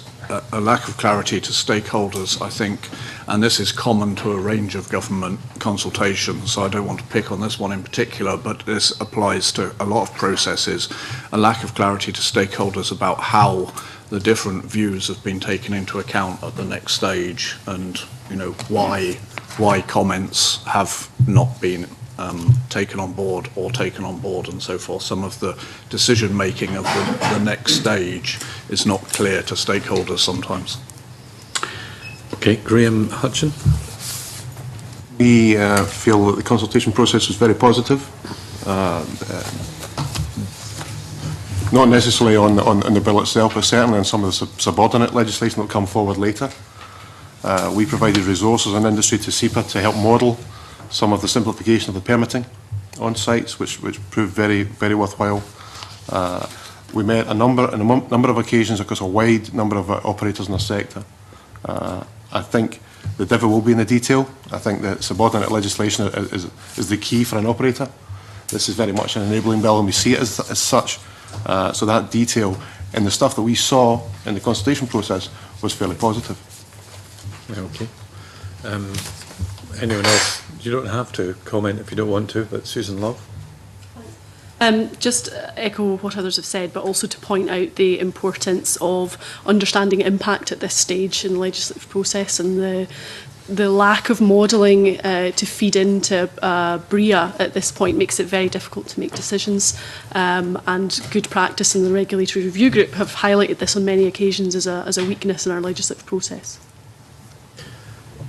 a lack of clarity to stakeholders, I think, and this is common to a range of government consultations, so I don't want to pick on this one in particular, but this applies to a lot of processes, a lack of clarity to stakeholders about how the different views have been taken into account at the next stage, and why comments have not been taken on board and so forth. Some of the decision making of the next stage is not clear to stakeholders sometimes. Okay, Graham Hutchin. We feel that the consultation process was very positive. Not necessarily on the bill itself, but certainly on some of the subordinate legislation that will come forward later. We provided resources in industry to SEPA to help model some of the simplification of the permitting on sites, which proved very, very worthwhile. We met on a number of occasions across a wide number of operators in the sector. I think the devil will be in the detail. I think that subordinate legislation is the key for an operator. This is very much an enabling bill, and we see it as such. So that detail in the stuff that we saw in the consultation process was fairly positive. Okay. Anyone else? You don't have to comment if you don't want to, but Susan Love. Just echo what others have said, but also to point out the importance of understanding impact at this stage in the legislative process and the lack of modelling to feed into BRIA at this point makes it very difficult to make decisions, and good practice in the Regulatory Review Group have highlighted this on many occasions as a weakness in our legislative process.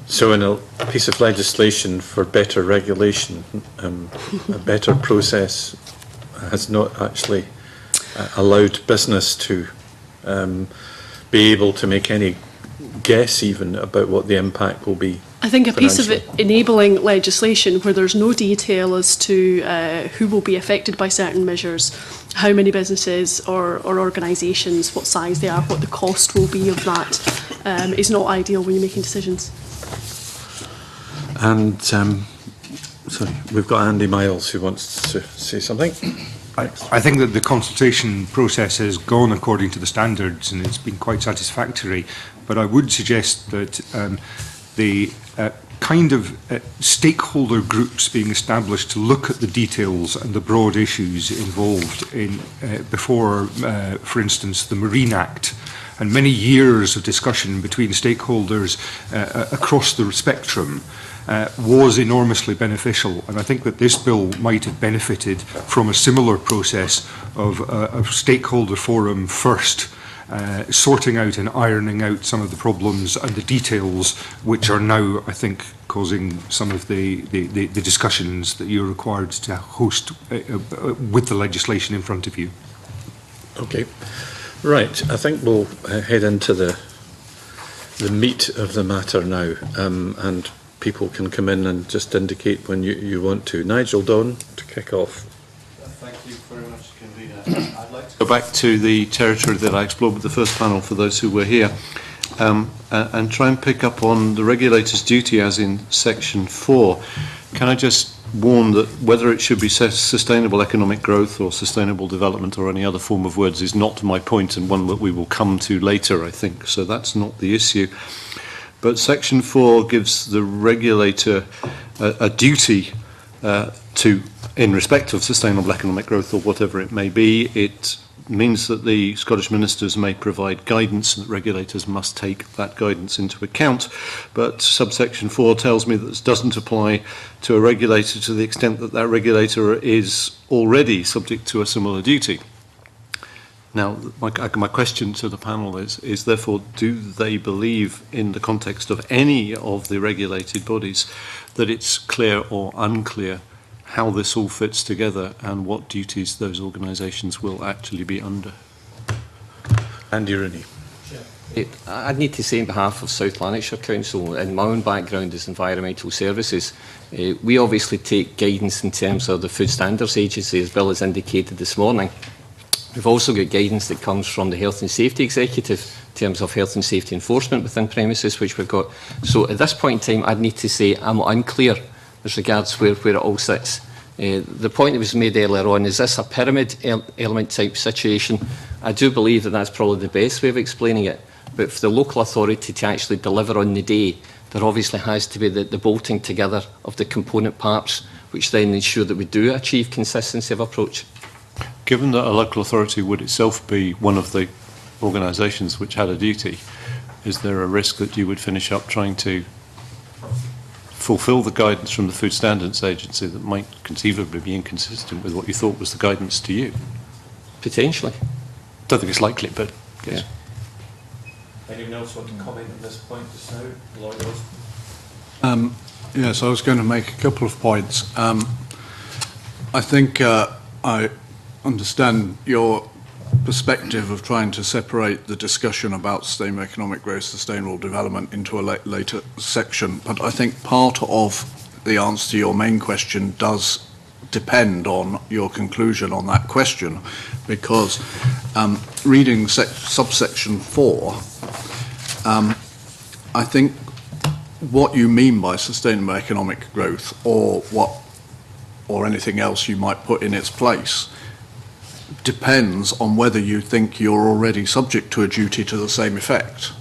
So in a piece of legislation for better regulation, a better process has not actually allowed business to be able to make any guess even about what the impact will be. I think a piece of enabling legislation where there's no detail as to who will be affected by certain measures, how many businesses or organisations, what size they are, what the cost will be of that, is not ideal when you're making decisions. And sorry, we've got Andy Myles who wants to say something. I think that the consultation process has gone according to the standards and it's been quite satisfactory, but I would suggest that the kind of stakeholder groups being established to look at the details and the broad issues involved in before, for instance, the Marine Act, and many years of discussion between stakeholders across the spectrum was enormously beneficial, and I think that this bill might have benefited from a similar process of a stakeholder forum first, sorting out and ironing out some of the problems and the details which are now, I think, causing some of the discussions that you're required to host with the legislation in front of you. Okay, right. I think we'll head into the meat of the matter now, and people can come in and just indicate when you want to. Nigel Don, to kick off. Thank you very much, Convener. I'd like to go back to the territory that I explored with the first panel for those who were here, and try and pick up on the regulator's duty as in section 4. Can I just warn that whether it should be sustainable economic growth or sustainable development or any other form of words is not my point, and one that we will come to later, I think, so that's not the issue. But section 4 gives the regulator a duty to, in respect of sustainable economic growth or whatever it may be. It means that the Scottish ministers may provide guidance and that regulators must take that guidance into account. But subsection 4 tells me that this doesn't apply to a regulator to the extent that that regulator is already subject to a similar duty. Now, my question to the panel is therefore, do they believe in the context of any of the regulated bodies that it's clear or unclear how this all fits together and what duties those organisations will actually be under? Andy Rooney. I'd need to say on behalf of South Lanarkshire Council, and my own background is environmental services, we obviously take guidance in terms of the Food Standards Agency, as Bill has indicated this morning. We've also got guidance that comes from the Health and Safety Executive in terms of health and safety enforcement within premises, which we've got. So at this point in time, I'd need to say I'm unclear as regards where it all sits. The point that was made earlier on, is this a pyramid element type situation? I do believe that that's probably the best way of explaining it. But for the local authority to actually deliver on the day, there obviously has to be the bolting together of the component parts, which then ensure that we do achieve consistency of approach. Given that a local authority would itself be one of the organisations which had a duty, is there a risk that you would finish up trying to fulfil the guidance from the Food Standards Agency that might conceivably be inconsistent with what you thought was the guidance to you? Potentially. Don't think it's likely, but yes. Yeah. Anyone else want to comment on this point just now? Lloyd Osborne. Yes, I was going to make a couple of points. I think I understand your perspective of trying to separate the discussion about sustainable economic growth, sustainable development into a later section, but I think part of the answer to your main question does depend on your conclusion on that question, because reading subsection 4, I think what you mean by sustainable economic growth, or anything else you might put in its place, depends on whether you think you're already subject to a duty to the same effect.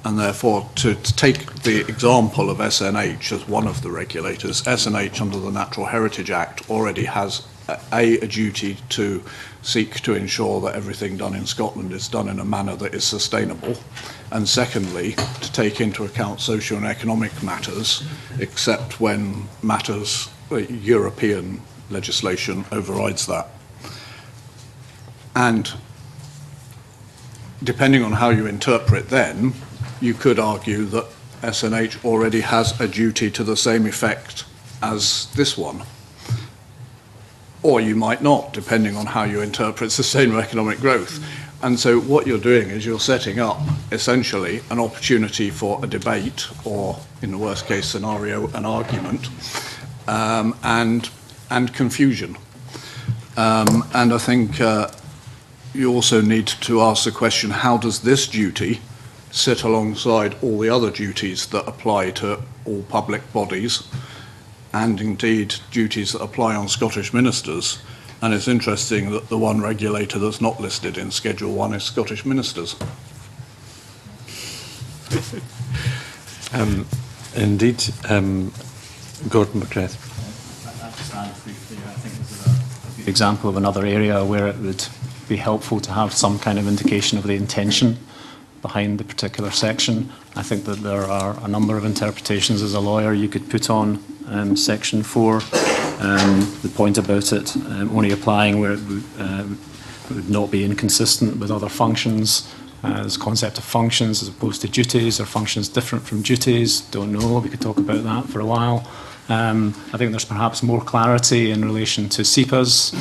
And therefore, to take the example of SNH as one of the regulators, SNH under the Natural Heritage Act already has a duty to seek to ensure that everything done in Scotland is done in a manner that is sustainable, and secondly, to take into account socio and economic matters, except when matters, European legislation overrides that. And depending on how you interpret then, you could argue that SNH already has a duty to the same effect as this one. Or you might not, depending on how you interpret sustainable economic growth. And so what you're doing is you're setting up, essentially, an opportunity for a debate, or, in the worst case scenario, an argument, and confusion. And I think you also need to ask the question, how does this duty sit alongside all the other duties that apply to all public bodies, and indeed duties that apply on Scottish ministers? And it's interesting that the one regulator that's not listed in Schedule 1 is Scottish ministers. Indeed. Gordon McGrath. I think this is a good example of another area where it would be helpful to have some kind of indication of the intention behind the particular section. I think that there are a number of interpretations as a lawyer you could put on Section 4. The point about it only applying where it would not be inconsistent with other functions. There's a concept of functions as opposed to duties. Are functions different from duties? Don't know. We could talk about that for a while. I think there's perhaps more clarity in relation to SEPA's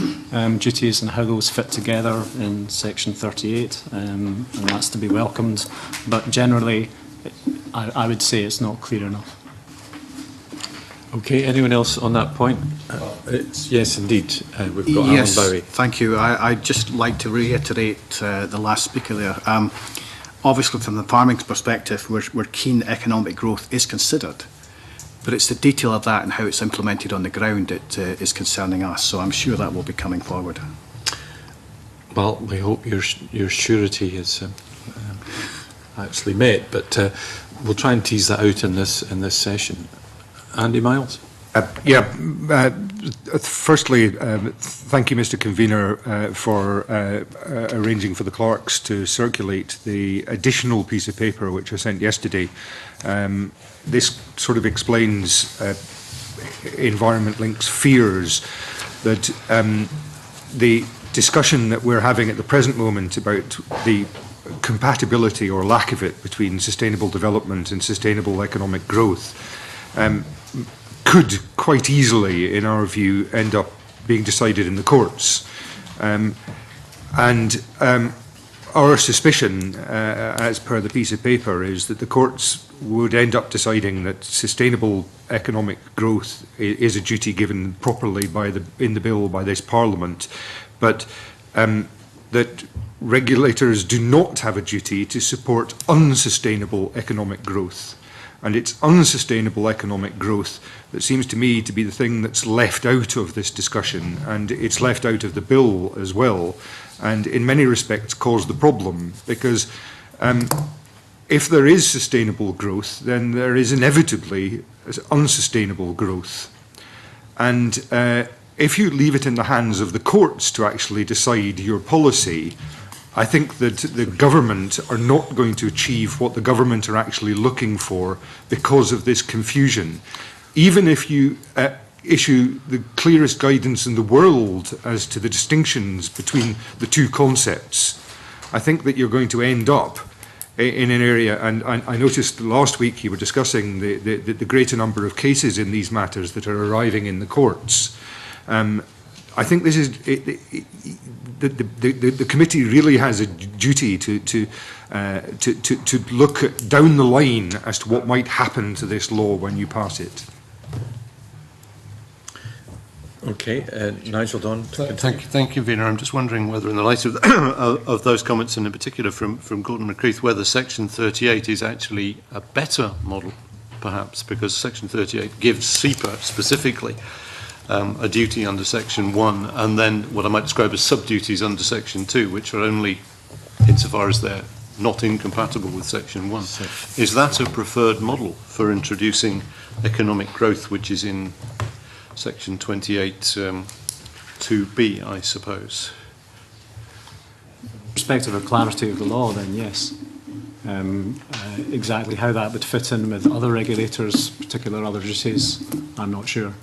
duties and how those fit together in Section 38, and that's to be welcomed. But generally, I would say it's not clear enough. Okay, anyone else on that point? Yes, indeed. We've got Alan Bowie. Thank you. I'd just like to reiterate the last speaker there. Obviously, from the farming perspective, we're keen that economic growth is considered, but it's the detail of that and how it's implemented on the ground that is concerning us. So I'm sure that will be coming forward. Well, we hope your surety is actually met, but we'll try and tease that out in this session. Andy Miles. Firstly, thank you, Mr. Convener, for arranging for the clerks to circulate the additional piece of paper which I sent yesterday. This sort of explains Environment Link's fears that the discussion that we're having at the present moment about the compatibility or lack of it between sustainable development and sustainable economic growth could quite easily, in our view, end up being decided in the courts. Our suspicion, as per the piece of paper, is that the courts would end up deciding that sustainable economic growth is a duty given properly in the bill by this Parliament, but that regulators do not have a duty to support unsustainable economic growth. And it's unsustainable economic growth that seems to me to be the thing that's left out of this discussion, and it's left out of the bill as well, and in many respects caused the problem, because if there is sustainable growth, then there is inevitably unsustainable growth. And if you leave it in the hands of the courts to actually decide your policy, I think that the government are not going to achieve what the government are actually looking for because of this confusion. Even if you issue the clearest guidance in the world as to the distinctions between the two concepts, I think that you're going to end up in an area, and I noticed last week you were discussing the greater number of cases in these matters that are arriving in the courts. I think this is the committee really has a duty to look down the line as to what might happen to this law when you pass it. Okay, Nigel Don. Thank you, Vina. I'm just wondering whether, in the light of those comments, and in particular from Gordon McCreath, whether Section 38 is actually a better model, perhaps, because Section 38 gives SEPA specifically a duty under Section 1, and then what I might describe as sub-duties under Section 2, which are only insofar as they're not incompatible with Section 1. Is that a preferred model for introducing economic growth, which is in Section 28, to be, I suppose. Perspective of clarity of the law, then yes. Exactly how that would fit in with other regulators, particular other duties, I'm not sure.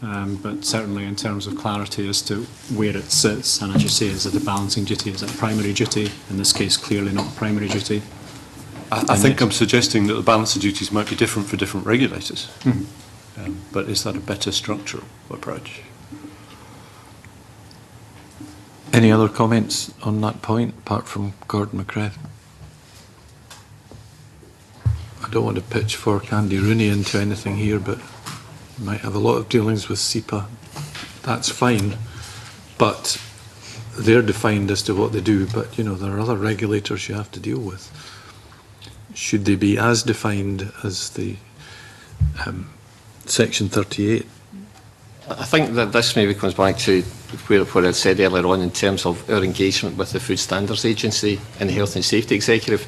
But certainly in terms of clarity as to where it sits, and as you say, is it a balancing duty, is it a primary duty? In this case, clearly not a primary duty. I think I'm suggesting that the balance of duties might be different for different regulators. But is that a better structural approach? Any other comments on that point, apart from Gordon McCrath? I don't want to pitchfork Andy Rooney into anything here, but we might have a lot of dealings with SEPA. That's fine, but they're defined as to what they do, but you know, there are other regulators you have to deal with. Should they be as defined as the Section 38? I think that this maybe comes back to what I said earlier on in terms of our engagement with the Food Standards Agency and the Health and Safety Executive.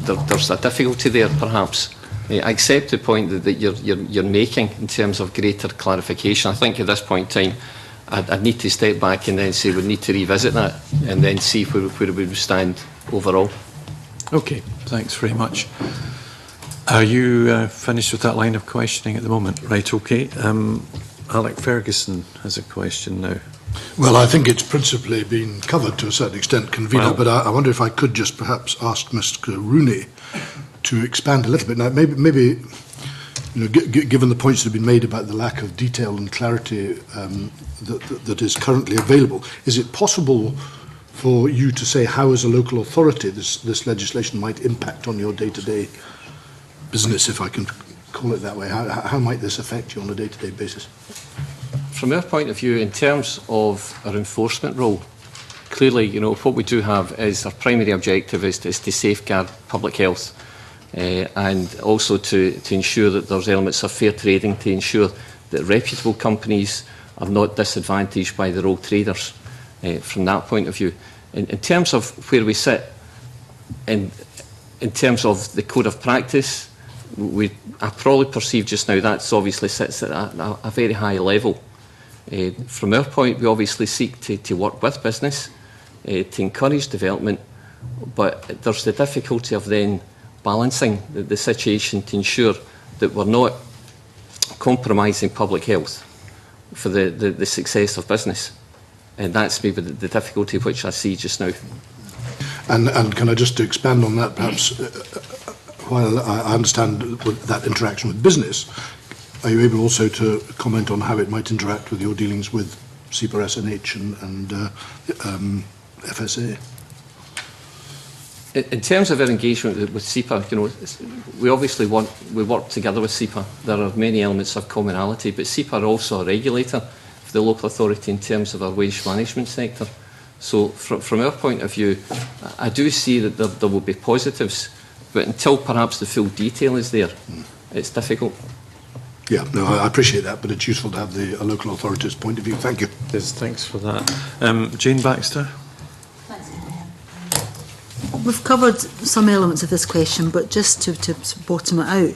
There's a difficulty there, perhaps. I accept the point that you're making in terms of greater clarification. I think at this point in time, I'd need to step back and then say we need to revisit that and then see where we stand overall. Okay, thanks very much. Are you finished with that line of questioning at the moment? Right, okay. Alec Ferguson has a question now. Well, I think it's principally been covered to a certain extent, Convener, but I wonder if I could just perhaps ask Mr. Rooney to expand a little bit. Now, maybe you know, given the points that have been made about the lack of detail and clarity that is currently available, is it possible for you to say how, as a local authority, this legislation might impact on your day-to-day business, if I can call it that way? How might this affect you on a day-to-day basis? From our point of view, in terms of our enforcement role, clearly, you know, what we do have is our primary objective is to safeguard public health and also to ensure that there's elements of fair trading, to ensure that reputable companies are not disadvantaged by the rogue traders from that point of view. In terms of where we sit, in terms of the code of practice, I probably perceive just now that's obviously sits at a very high level. From our point, we obviously seek to work with business, to encourage development, but there's the difficulty of then balancing the situation to ensure that we're not compromising public health for the success of business. And that's maybe the difficulty which I see just now. And can I just expand on that, perhaps? While I understand that interaction with business, are you able also to comment on how it might interact with your dealings with SEPA, SNH and FSA? In terms of our engagement with SEPA, you know, we obviously work together with SEPA. There are many elements of commonality, but SEPA are also a regulator for the local authority in terms of our waste management sector. So from our point of view, I do see that there will be positives, but until perhaps the full detail is there, it's difficult. Yeah, no, I appreciate that, but it's useful to have a local authority's point of view. Thank you. Yes, thanks for that. Jane Baxter? We've covered some elements of this question, but just to bottom it out,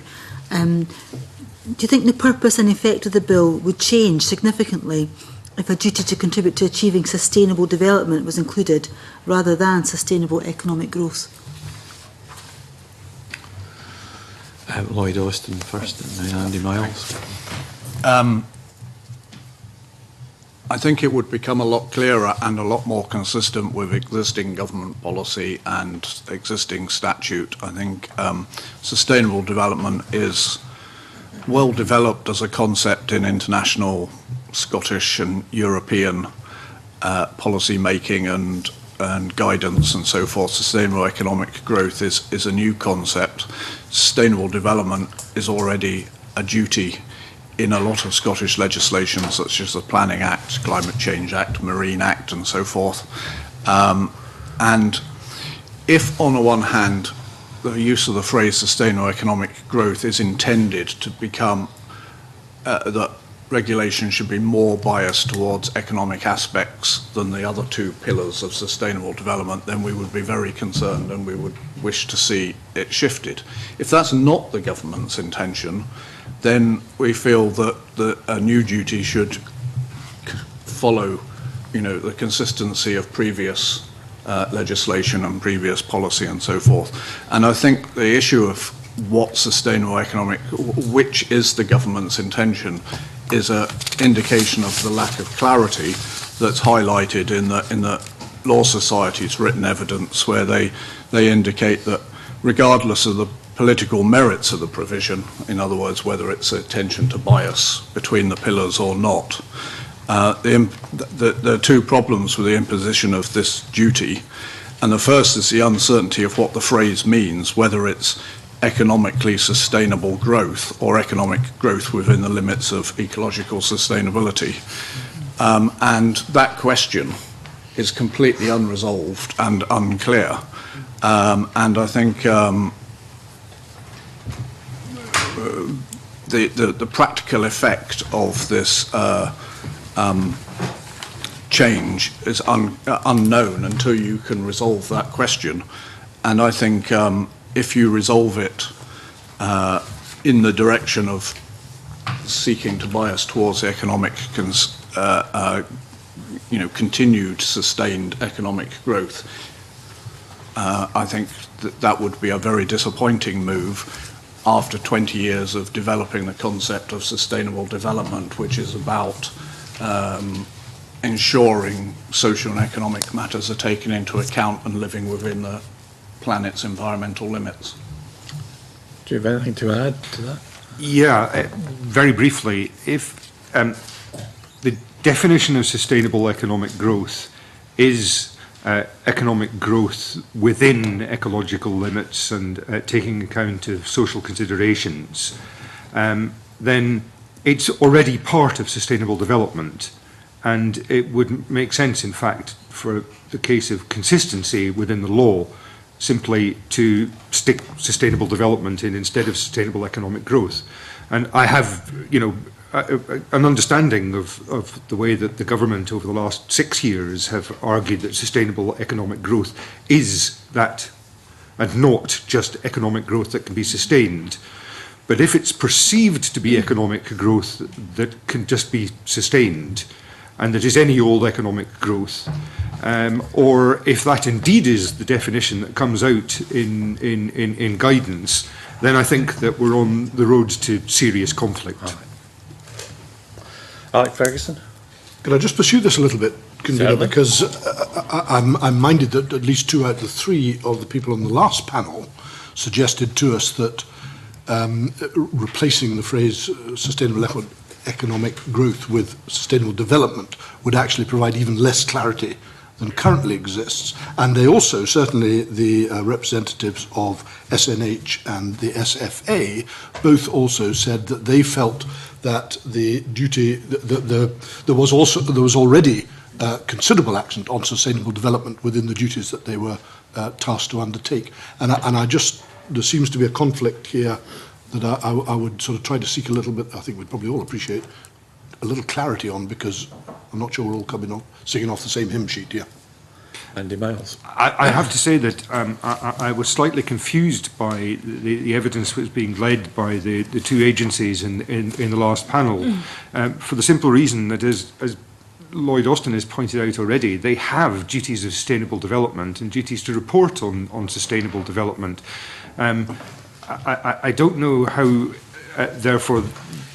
do you think the purpose and effect of the bill would change significantly if a duty to contribute to achieving sustainable development was included rather than sustainable economic growth? Lloyd Austin first and then Andy Myles. I think it would become a lot clearer and a lot more consistent with existing government policy and existing statute. I think sustainable development is well developed as a concept in international, Scottish and European policy making and guidance and so forth. Sustainable economic growth is a new concept. Sustainable development is already a duty in a lot of Scottish legislation, such as the Planning Act, Climate Change Act, Marine Act, and so forth. And if, on the one hand, the use of the phrase sustainable economic growth is intended to become that regulation should be more biased towards economic aspects than the other two pillars of sustainable development, then we would be very concerned and we would wish to see it shifted. If that's not the government's intention, then we feel that a new duty should follow the consistency of previous legislation and previous policy and so forth. And I think the issue of what sustainable economic, which is the government's intention, is an indication of the lack of clarity that's highlighted in the Law Society's written evidence, where they indicate that regardless of the political merits of the provision, in other words, whether it's attention to bias between the pillars or not, there are two problems with the imposition of this duty. And the first is the uncertainty of what the phrase means, whether it's economically sustainable growth or economic growth within the limits of ecological sustainability. And that question is completely unresolved and unclear. And I think the practical effect of this change is unknown until you can resolve that question. And I think if you resolve it in the direction of seeking to bias towards economic, continued sustained economic growth, I think that would be a very disappointing move after 20 years of developing the concept of sustainable development, which is about ensuring social and economic matters are taken into account and living within the planet's environmental limits. Do you have anything to add to that? Yeah, very briefly, if the definition of sustainable economic growth is economic growth within ecological limits and taking account of social considerations, then it's already part of sustainable development. And it would make sense, in fact, for the case of consistency within the law, simply to stick sustainable development in instead of sustainable economic growth. And I have, an understanding of the way that the government over the last 6 years have argued that sustainable economic growth is that, and not just economic growth that can be sustained. But if it's perceived to be economic growth that can just be sustained, and that is any old economic growth, or if that indeed is the definition that comes out in guidance, then I think that we're on the road to serious conflict. Alec Ferguson? Could I just pursue this a little bit, Convener, Certainly. because I'm minded that at least 2 out of the 3 of the people on the last panel suggested to us that replacing the phrase sustainable economic growth with sustainable development would actually provide even less clarity than currently exists. And they also, certainly the representatives of SNH and the SFA, both also said that they felt that the duty, there was already considerable accent on sustainable development within the duties that they were tasked to undertake. And there seems to be a conflict here that I would sort of try to seek a little bit, I think we'd probably all appreciate, a little clarity on, because I'm not sure we're all singing off the same hymn sheet here. Andy Myles. I have to say that I was slightly confused by the evidence that was being led by the 2 agencies in the last panel, for the simple reason that, as Lloyd Austin has pointed out already, they have duties of sustainable development and duties to report on sustainable development. I don't know how, therefore,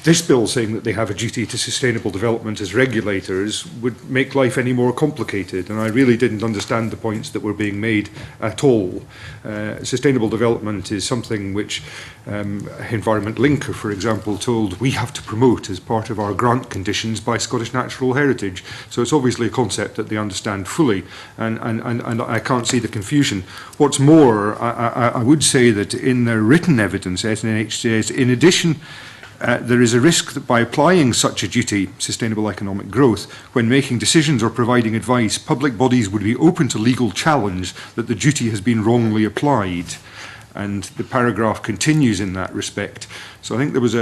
this bill saying that they have a duty to sustainable development as regulators would make life any more complicated, and I really didn't understand the points that were being made at all. Sustainable development is something which Environment Linker, for example, told we have to promote as part of our grant conditions by Scottish Natural Heritage. So it's obviously a concept that they understand fully, and I can't see the confusion. What's more, I would say that in their written evidence, SNH says, in addition, there is a risk that by applying such a duty, sustainable economic growth, when making decisions or providing advice, public bodies would be open to legal challenge that the duty has been wrongly applied. And the paragraph continues in that respect. So I think there was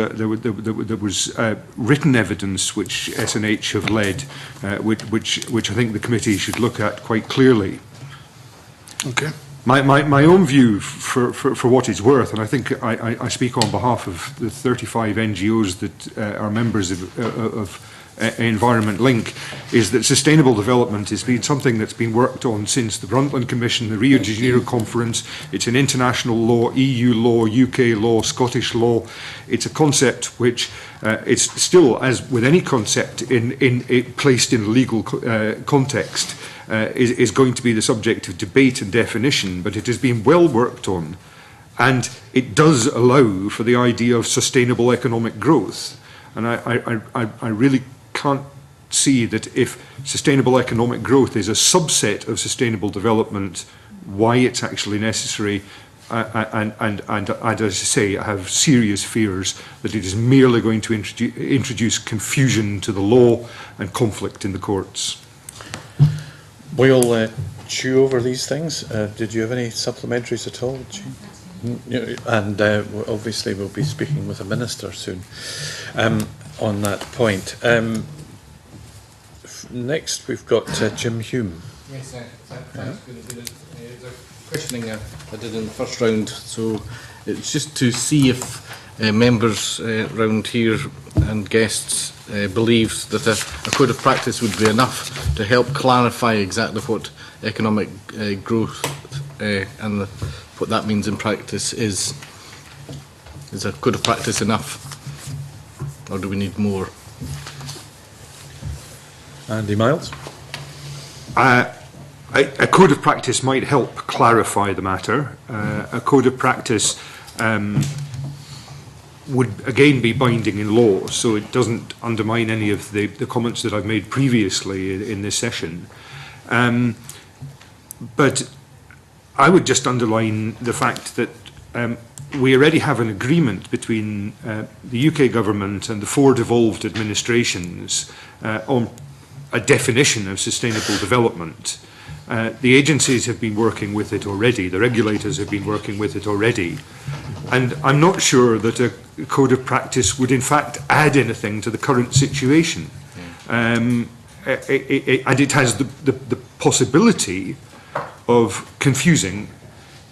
written evidence which SNH have led, which I think the committee should look at quite clearly. Okay. My own view, for what it's worth, and I think I speak on behalf of the 35 NGOs that are members of environment link is that sustainable development has been something that's been worked on since the Brundtland Commission, the Rio de Janeiro Conference. It's an international law, EU law, UK law, Scottish law. It's a concept which it's still, as with any concept placed in a legal context, is going to be the subject of debate and definition, but it has been well worked on, and it does allow for the idea of sustainable economic growth. And I really can't see that if sustainable economic growth is a subset of sustainable development, why it's actually necessary. And as I say, I have serious fears that it is merely going to introduce confusion to the law and conflict in the courts. We'll chew over these things. Did you have any supplementaries at all? And obviously we'll be speaking with a minister soon on that point. Next we've got Jim Hume. Yes, thanks. Questioning I did in the first round, so it's just to see if members round here and guests believe that a code of practice would be enough to help clarify exactly what economic growth and what that means in practice is. Is a code of practice enough, or do we need more? Andy Miles? A code of practice might help clarify the matter. A code of practice would again be binding in law, so it doesn't undermine any of the comments that I've made previously in this session. But I would just underline the fact that we already have an agreement between the UK government and the 4 devolved administrations on a definition of sustainable development. The agencies have been working with it already, the regulators have been working with it already, and I'm not sure that a code of practice would in fact add anything to the current situation. And it has the possibility of confusing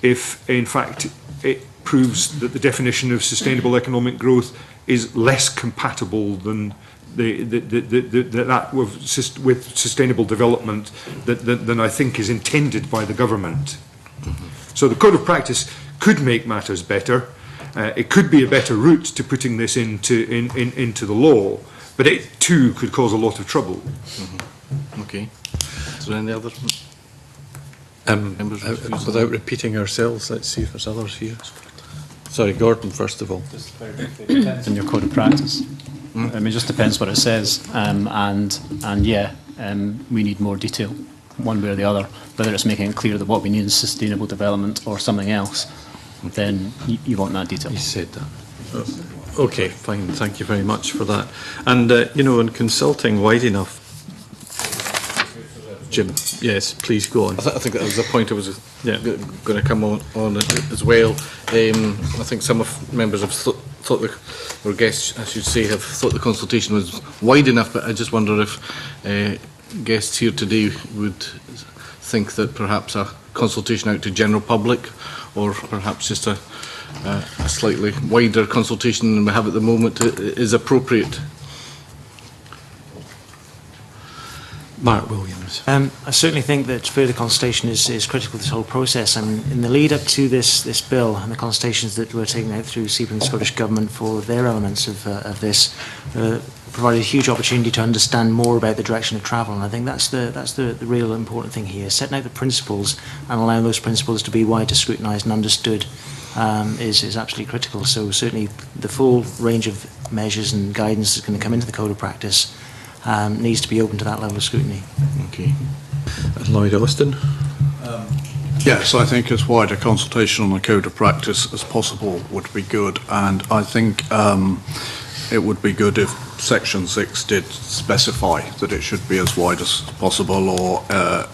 if in fact it proves that the definition of sustainable economic growth is less compatible than that with sustainable development than I think is intended by the government. So the code of practice could make matters better. It could be a better route to putting this into the law, but it too could cause a lot of trouble. Okay. Is there any other members? Without repeating ourselves, let's see if there's others here. Sorry, Gordon, first of all. Just very briefly, it depends on your code of practice. I mean, it just depends what it says, and yeah, we need more detail, one way or the other. Whether it's making it clear that what we need is sustainable development or something else, then you want that detail. You said that. Okay, fine. Thank you very much for that. And you know, in consulting wide enough, Jim, yes, please go on. I think that was the point I was going to come on as well. I think some of members have thought or guests, I should say, have thought the consultation was wide enough, but I just wonder if guests here today would think that perhaps a consultation out to general public, or perhaps just a slightly wider consultation than we have at the moment, is appropriate. Mark Williams. I certainly think that further consultation is critical to this whole process. And in the lead up to this bill and the consultations that were taken out through SEPA and the Scottish Government for their elements of this, provided a huge opportunity to understand more about the direction of travel. And I think that's the real important thing here. Setting out the principles and allowing those principles to be widely scrutinised and understood is absolutely critical. So certainly the full range of measures and guidance that's going to come into the Code of Practice needs to be open to that level of scrutiny. Okay. And Lloyd Austin? Yes, I think as wide a consultation on the Code of Practice as possible would be good, and I think it would be good if Section 6 did specify that it should be as wide as possible, or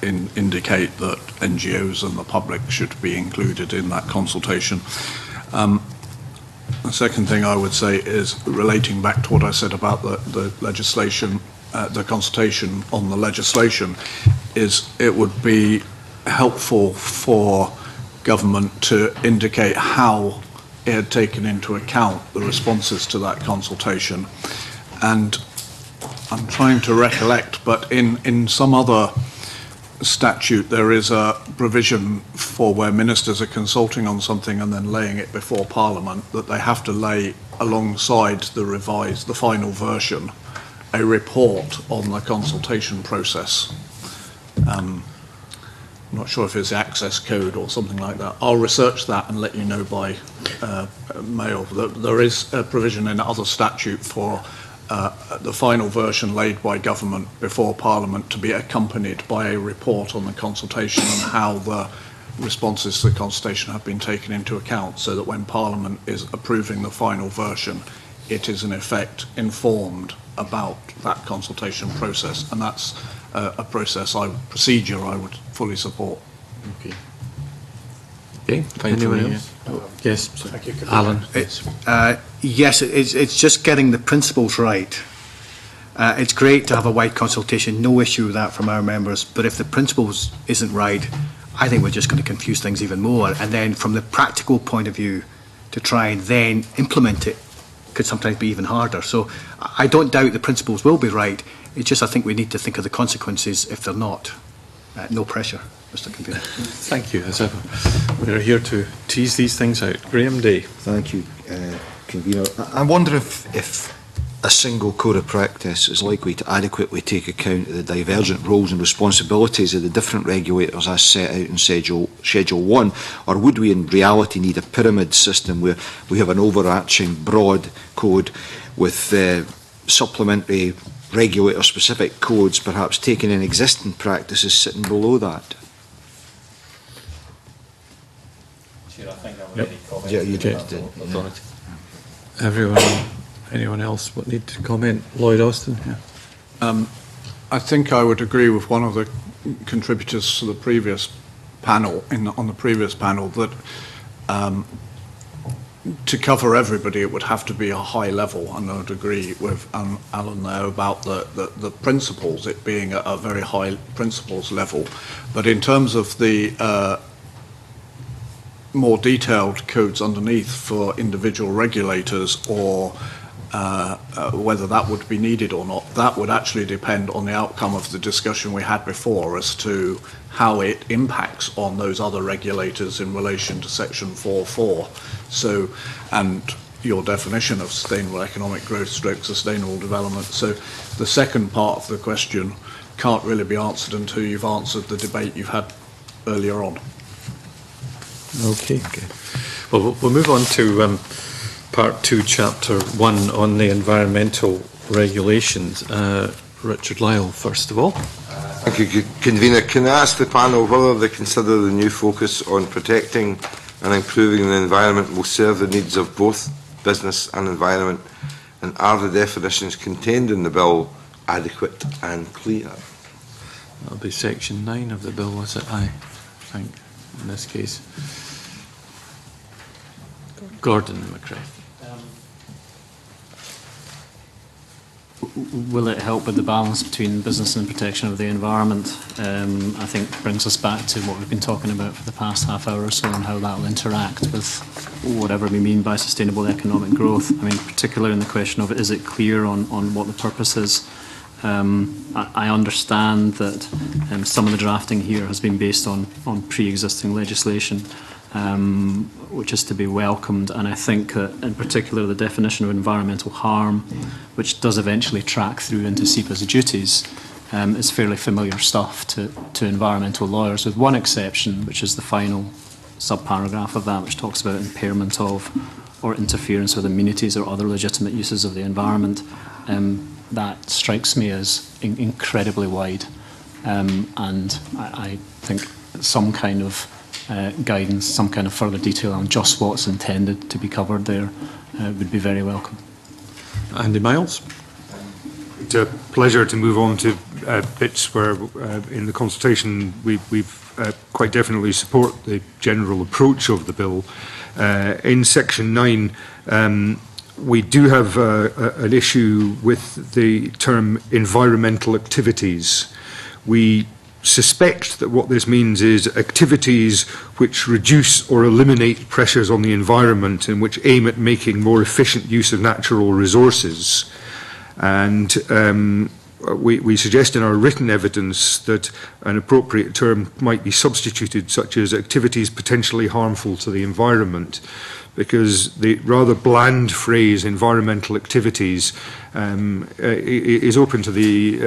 indicate that NGOs and the public should be included in that consultation. The second thing I would say is, relating back to what I said about the legislation, the consultation on the legislation, is it would be helpful for government to indicate how it had taken into account the responses to that consultation. And I'm trying to recollect, but in some other statute there is a provision for where ministers are consulting on something and then laying it before Parliament, that they have to lay alongside the final version, a report on the consultation process. I'm not sure if it's the access code or something like that. I'll research that and let you know by mail. There is a provision in other statute for the final version laid by government before Parliament to be accompanied by a report on the consultation and how the responses to the consultation have been taken into account, so that when Parliament is approving the final version, it is in effect informed about that consultation process, and that's a procedure I would fully support. Okay. Okay. Thank you. Yes, thank you, Alan. Yes, it's just getting the principles right. It's great to have a wide consultation, no issue with that from our members, but if the principles isn't right, I think we're just going to confuse things even more. And then from the practical point of view, to try and then implement it could sometimes be even harder. So I don't doubt the principles will be right. It's just I think we need to think of the consequences if they're not. No pressure, Mr. Convener. Thank you. As ever, we're here to tease these things out. Graham Day. Thank you, Convener. I wonder if a single code of practice is likely to adequately take account of the divergent roles and responsibilities of the different regulators as set out in Schedule 1, or would we in reality need a pyramid system where we have an overarching broad code with supplementary regulator-specific codes, perhaps taking in existing practices sitting below that? Chair, I think I've already commented. Yeah, you did. Everyone, anyone else would need to comment? Lloyd Austin. Yeah. I think I would agree with one of the contributors to the previous panel, on the previous panel, that to cover everybody, it would have to be a high level, and I would agree with Alan there about the principles, it being a very high principles level. But in terms of the more detailed codes underneath for individual regulators, or whether that would be needed or not, that would actually depend on the outcome of the discussion we had before as to how it impacts on those other regulators in relation to Section 4.4. So, and your definition of sustainable economic growth stroke sustainable development. So the second part of the question can't really be answered until you've answered the debate you've had earlier on. Okay. Well, we'll move on to Part 2, Chapter 1 on the environmental regulations. Richard Lyle, first of all. Thank you, Convener. Can I ask the panel whether they consider the new focus on protecting and improving the environment will serve the needs of both business and environment, and are the definitions contained in the bill adequate and clear? That'll be Section 9 of the bill, is it? I think, in this case. Gordon McCrae. Will it help with the balance between business and protection of the environment? I think brings us back to what we've been talking about for the past half hour or so, and how that will interact with whatever we mean by sustainable economic growth. I mean, particularly in the question of, is it clear on what the purpose is? I understand that some of the drafting here has been based on pre-existing legislation, which is to be welcomed, and I think that in particular the definition of environmental harm, which does eventually track through into SEPA's duties, is fairly familiar stuff to environmental lawyers, with one exception, which is the final subparagraph of that, which talks about impairment of or interference with amenities or other legitimate uses of the environment. That strikes me as incredibly wide, and I think some kind of guidance, some kind of further detail on just what's intended to be covered there would be very welcome. Andy Miles. It's a pleasure to move on to bits where in the consultation we've quite definitely support the general approach of the bill. In Section 9, we do have an issue with the term environmental activities. We suspect that what this means is activities which reduce or eliminate pressures on the environment and which aim at making more efficient use of natural resources. And we suggest in our written evidence that an appropriate term might be substituted, such as activities potentially harmful to the environment, because the rather bland phrase environmental activities is open to the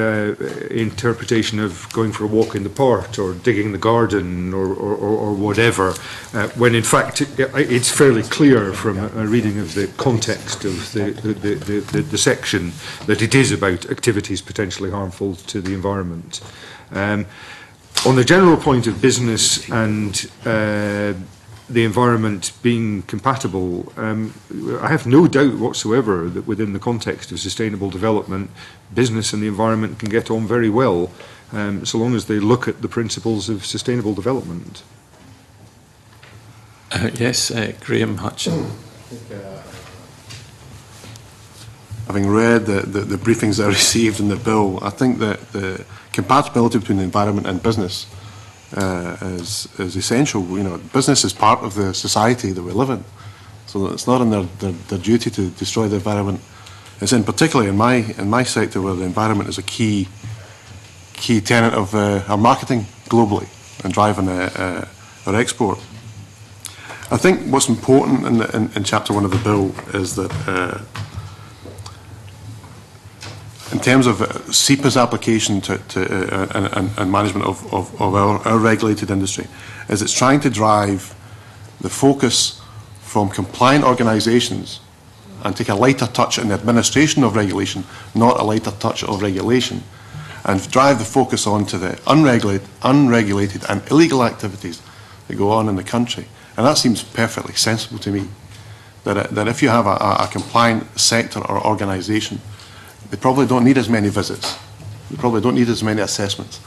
interpretation of going for a walk in the park or digging the garden or whatever, when in fact it's fairly clear from a reading of the context of the section that it is about activities potentially harmful to the environment. On the general point of business and the environment being compatible, I have no doubt whatsoever that within the context of sustainable development, business and the environment can get on very well, so long as they look at the principles of sustainable development. Yes, Graham Hutchin. Having read the briefings that I received in the bill, I think that the compatibility between the environment and business is essential. You know, business is part of the society that we live in, so it's not in their duty to destroy the environment. It's in particularly in my sector where the environment is a key tenet of our marketing globally and driving our export. I think what's important in Chapter 1 of the bill is that in terms of SEPA's application and management of our regulated industry, is it's trying to drive the focus from compliant organisations and take a lighter touch in the administration of regulation, not a lighter touch of regulation, and drive the focus onto the unregulated and illegal activities that go on in the country. And that seems perfectly sensible to me, that if you have a compliant sector or organisation, they probably don't need as many visits. They probably don't need as many assessments.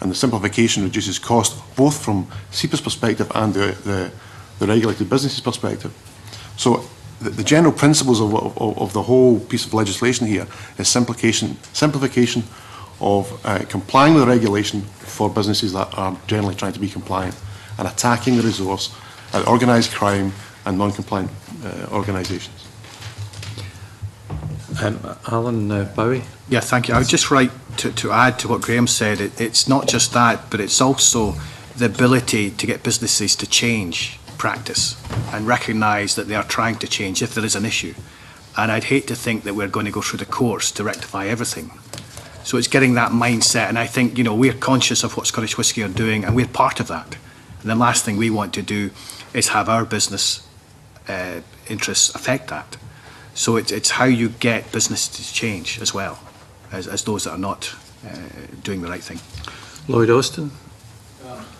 And the simplification reduces cost, both from SEPA's perspective and the regulated businesses' perspective. So the general principles of the whole piece of legislation here is simplification of complying with the regulation for businesses that are generally trying to be compliant, and attacking the resource at organised crime and non-compliant organisations. Alan Bowie. Yeah, thank you. I would just like to add to what Graham said. It's not just that, but it's also the ability to get businesses to change practice and recognise that they are trying to change if there is an issue. And I'd hate to think that we're going to go through the courts to rectify everything. So it's getting that mindset. And I think, you know, we're conscious of what Scottish Whisky are doing, and we're part of that. And the last thing we want to do is have our business interests affect that. So it's how you get business to change as well as those that are not doing the right thing. Lloyd Austin.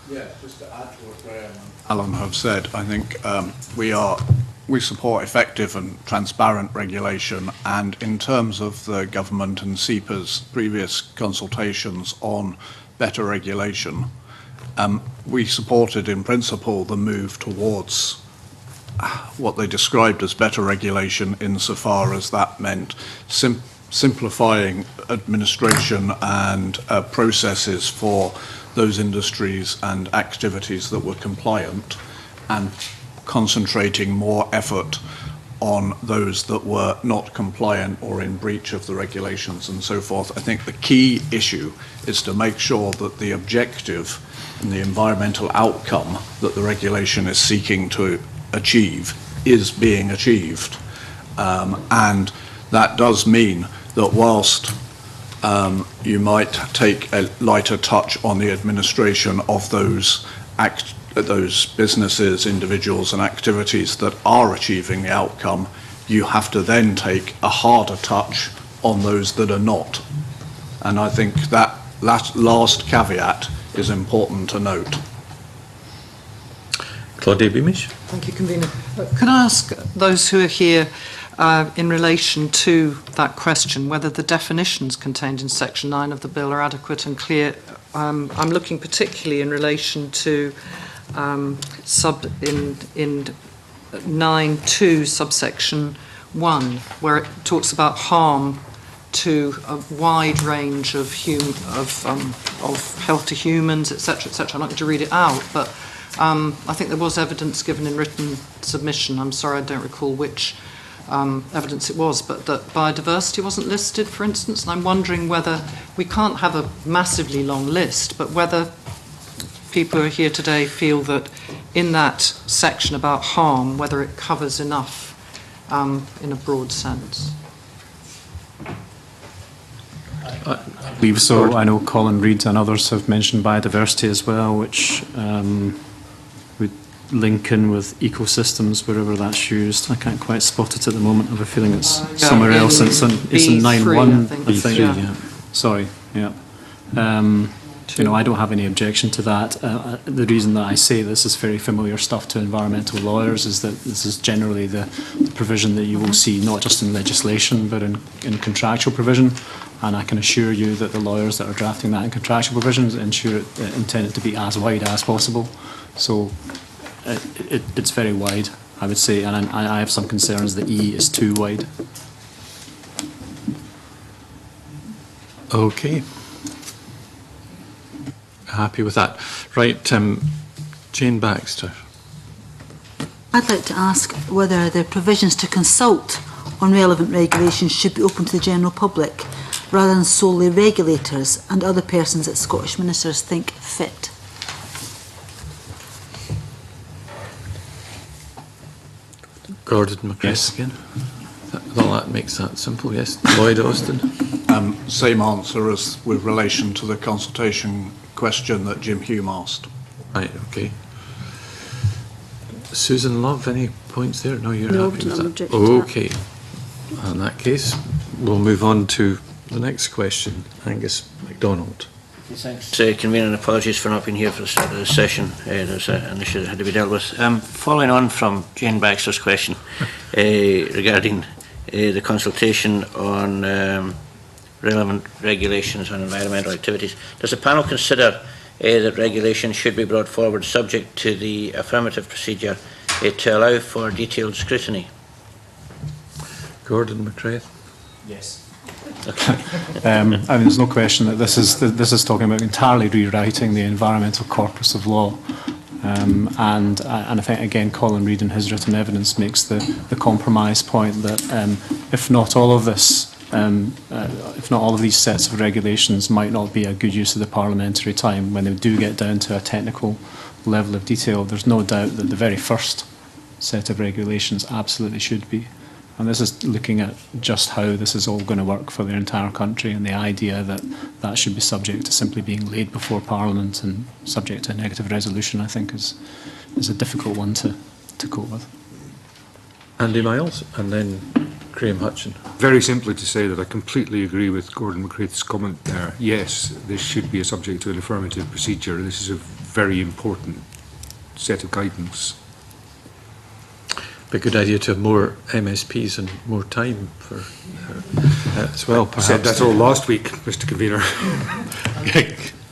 Yeah, just to add to what Graham and Alan have said, I think we support effective and transparent regulation, and in terms of the government and SEPA's previous consultations on better regulation, we supported in principle the move towards what they described as better regulation, insofar as that meant simplifying administration and processes for those industries and activities that were compliant, and concentrating more effort on those that were not compliant or in breach of the regulations and so forth. I think the key issue is to make sure that the objective and the environmental outcome that the regulation is seeking to achieve is being achieved, and that does mean that whilst you might take a lighter touch on the administration of those businesses, individuals and activities that are achieving the outcome, you have to then take a harder touch on those that are not. And I think that last caveat is important to note. Claudia Beamish. Thank you, Convener. Can I ask those who are here in relation to that question whether the definitions contained in Section 9 of the Bill are adequate and clear? I'm looking particularly in relation to in 9.2 subsection 1, where it talks about harm to a wide range of health to humans, etc., etc. I'm not going to read it out, but I think there was evidence given in written submission. I'm sorry, I don't recall which evidence it was, but that biodiversity wasn't listed, for instance. And I'm wondering whether we can't have a massively long list, but whether people who are here today feel that in that section about harm, whether it covers enough in a broad sense. I believe so. I know Colin Reid and others have mentioned biodiversity as well, which would link in with ecosystems wherever that's used. I can't quite spot it at the moment. I have a feeling it's somewhere else. It's in 9.1, I think. Yeah. Sorry, yeah. You know, I don't have any objection to that. The reason that I say this is very familiar stuff to environmental lawyers is that this is generally the provision that you will see not just in legislation but in contractual provision. And I can assure you that the lawyers that are drafting that in contractual provisions intend it to be as wide as possible. So it's very wide, I would say, and I have some concerns that E is too wide. Okay. Happy with that. Right, Jane Baxter. I'd like to ask whether the provisions to consult on relevant regulations should be open to the general public rather than solely regulators and other persons that Scottish ministers think fit. Gordon McCress again. Well, that makes that simple, yes. Lloyd Austin. Same answer as with relation to the consultation question that Jim Hume asked. Right, okay. Susan Love, any points there? No, you're happy with that? Okay. In that case, we'll move on to the next question. Angus MacDonald. Thanks, Convener, and apologies for not being here for the start of the session. There's an issue that had to be dealt with. Following on from Jane Baxter's question regarding the consultation on relevant regulations on environmental activities, does the panel consider that regulations should be brought forward subject to the affirmative procedure to allow for detailed scrutiny? Gordon McCraith. Yes. I mean, there's no question that this is talking about entirely rewriting the environmental corpus of law, and I think again Colin Reid in his written evidence makes the compromise point that if not all of this, if not all of these sets of regulations might not be a good use of the parliamentary time when they do get down to a technical level of detail, there's no doubt that the very first set of regulations absolutely should be. And this is looking at just how this is all going to work for the entire country, and the idea that that should be subject to simply being laid before Parliament and subject to a negative resolution, I think is a difficult one to cope with. Andy Miles, and then Graham Hutchin. Very simply to say that I completely agree with Gordon McCraith's comment there. Yes, this should be a subject to an affirmative procedure. This is a very important set of guidance. Be a good idea to have more MSPs and more time for as well. Perhaps. I said that all last week, Mr. Convener.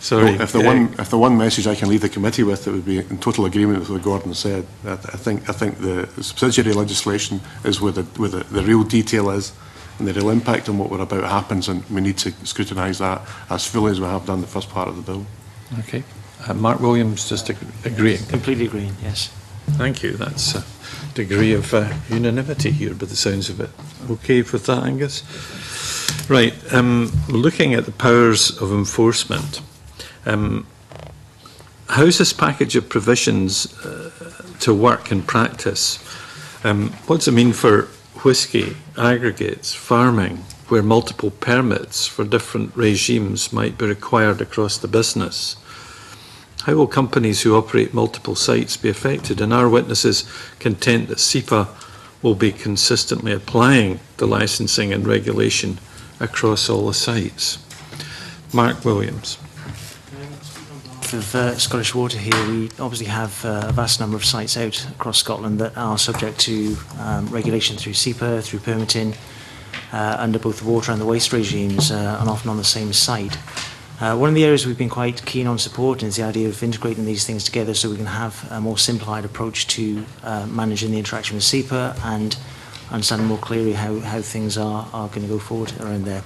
Sorry. Well, if the one message I can leave the committee with, it would be in total agreement with what Gordon said. I think the subsidiary legislation is where the real detail is, and the real impact on what we're about happens, and we need to scrutinise that as fully as we have done the first part of the bill. Okay. Mark Williams, just agreeing. Completely agreeing. Yes. Thank you. That's a degree of unanimity here, by the sounds of it. Okay with that, Angus? Right. Looking at the powers of enforcement, how's this package of provisions to work in practice? What does it mean for whisky, aggregates, farming, where multiple permits for different regimes might be required across the business? How will companies who operate multiple sites be affected? And are witnesses content that SEPA will be consistently applying the licensing and regulation across all the sites? Mark Williams. Of Scottish Water here, we obviously have a vast number of sites out across Scotland that are subject to regulation through SEPA, through permitting, under both the water and the waste regimes, and often on the same site. One of the areas we've been quite keen on supporting is the idea of integrating these things together so we can have a more simplified approach to managing the interaction with SEPA and understanding more clearly how things are going to go forward around there.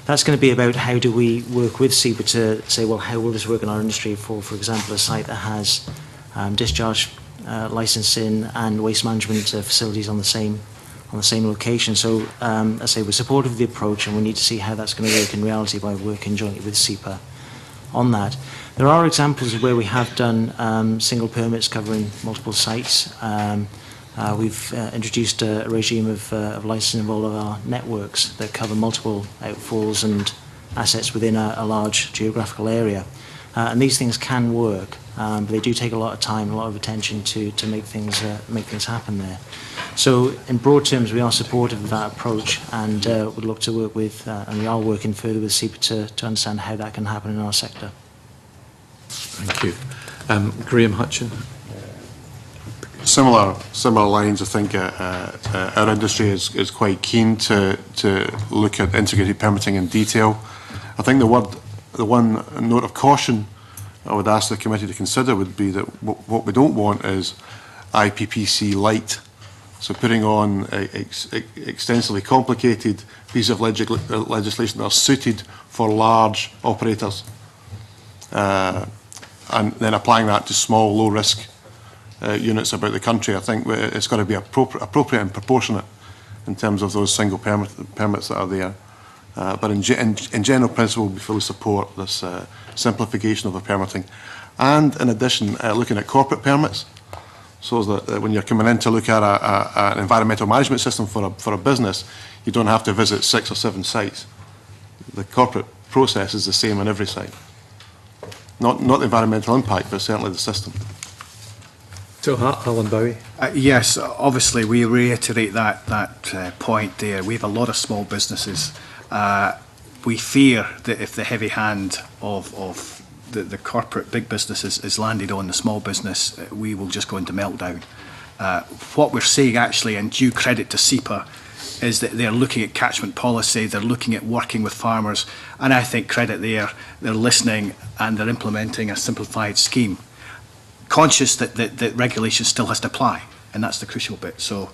That's going to be about how do we work with SEPA to say, well, how will this work in our industry for example, a site that has discharge licensing and waste management facilities on the on the same location. So, I say we're supportive of the approach, and we need to see how that's going to work in reality by working jointly with SEPA on that. There are examples of where we have done single permits covering multiple sites. We've introduced a regime of licensing of all of our networks that cover multiple outfalls and assets within a large geographical area. And these things can work, but they do take a lot of time, a lot of attention to make things happen there. So in broad terms, we are supportive of that approach, and would look to work with, and we are working further with SEPA to understand how that can happen in our sector. Thank you. Graham Hutchin. Similar lines, I think our industry is quite keen to look at integrated permitting in detail. I think the one note of caution I would ask the committee to consider would be that what we don't want is IPPC light. So putting on extensively complicated pieces of legislation that are suited for large operators, and then applying that to small, low-risk units about the country. I think it's got to be appropriate and proportionate in terms of those single permits that are there. But in general principle, we fully support this simplification of the permitting. And in addition, looking at corporate permits, so that when you're coming in to look at an environmental management system for a business, you don't have to visit 6 or 7 sites. The corporate process is the same on every site. Not the environmental impact, but certainly the system. So, Alan Bowie. Yes, obviously we reiterate that point there. We have a lot of small businesses. We fear that if the heavy hand of the corporate big businesses is landed on the small business, we will just go into meltdown. What we're seeing actually, and due credit to SEPA, is that they're looking at catchment policy, they're looking at working with farmers, and I think credit there, they're listening and they're implementing a simplified scheme. Conscious that regulation still has to apply, and that's the crucial bit. So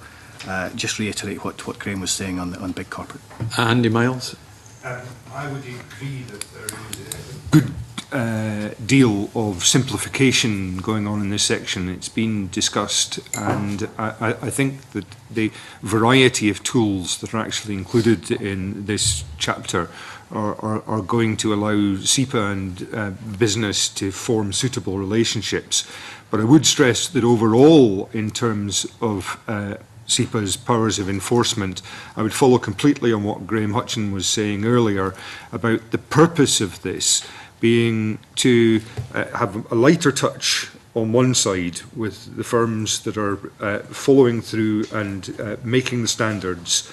just reiterate what Graham was saying on big corporate. Andy Myles. I would agree that there is a good deal of simplification going on in this section. It's been discussed, and I think that the variety of tools that are actually included in this chapter are going to allow SEPA and business to form suitable relationships. But I would stress that overall, in terms of SEPA's powers of enforcement, I would follow completely on what Graham Hutchin was saying earlier about the purpose of this being to have a lighter touch on one side with the firms that are following through and making the standards,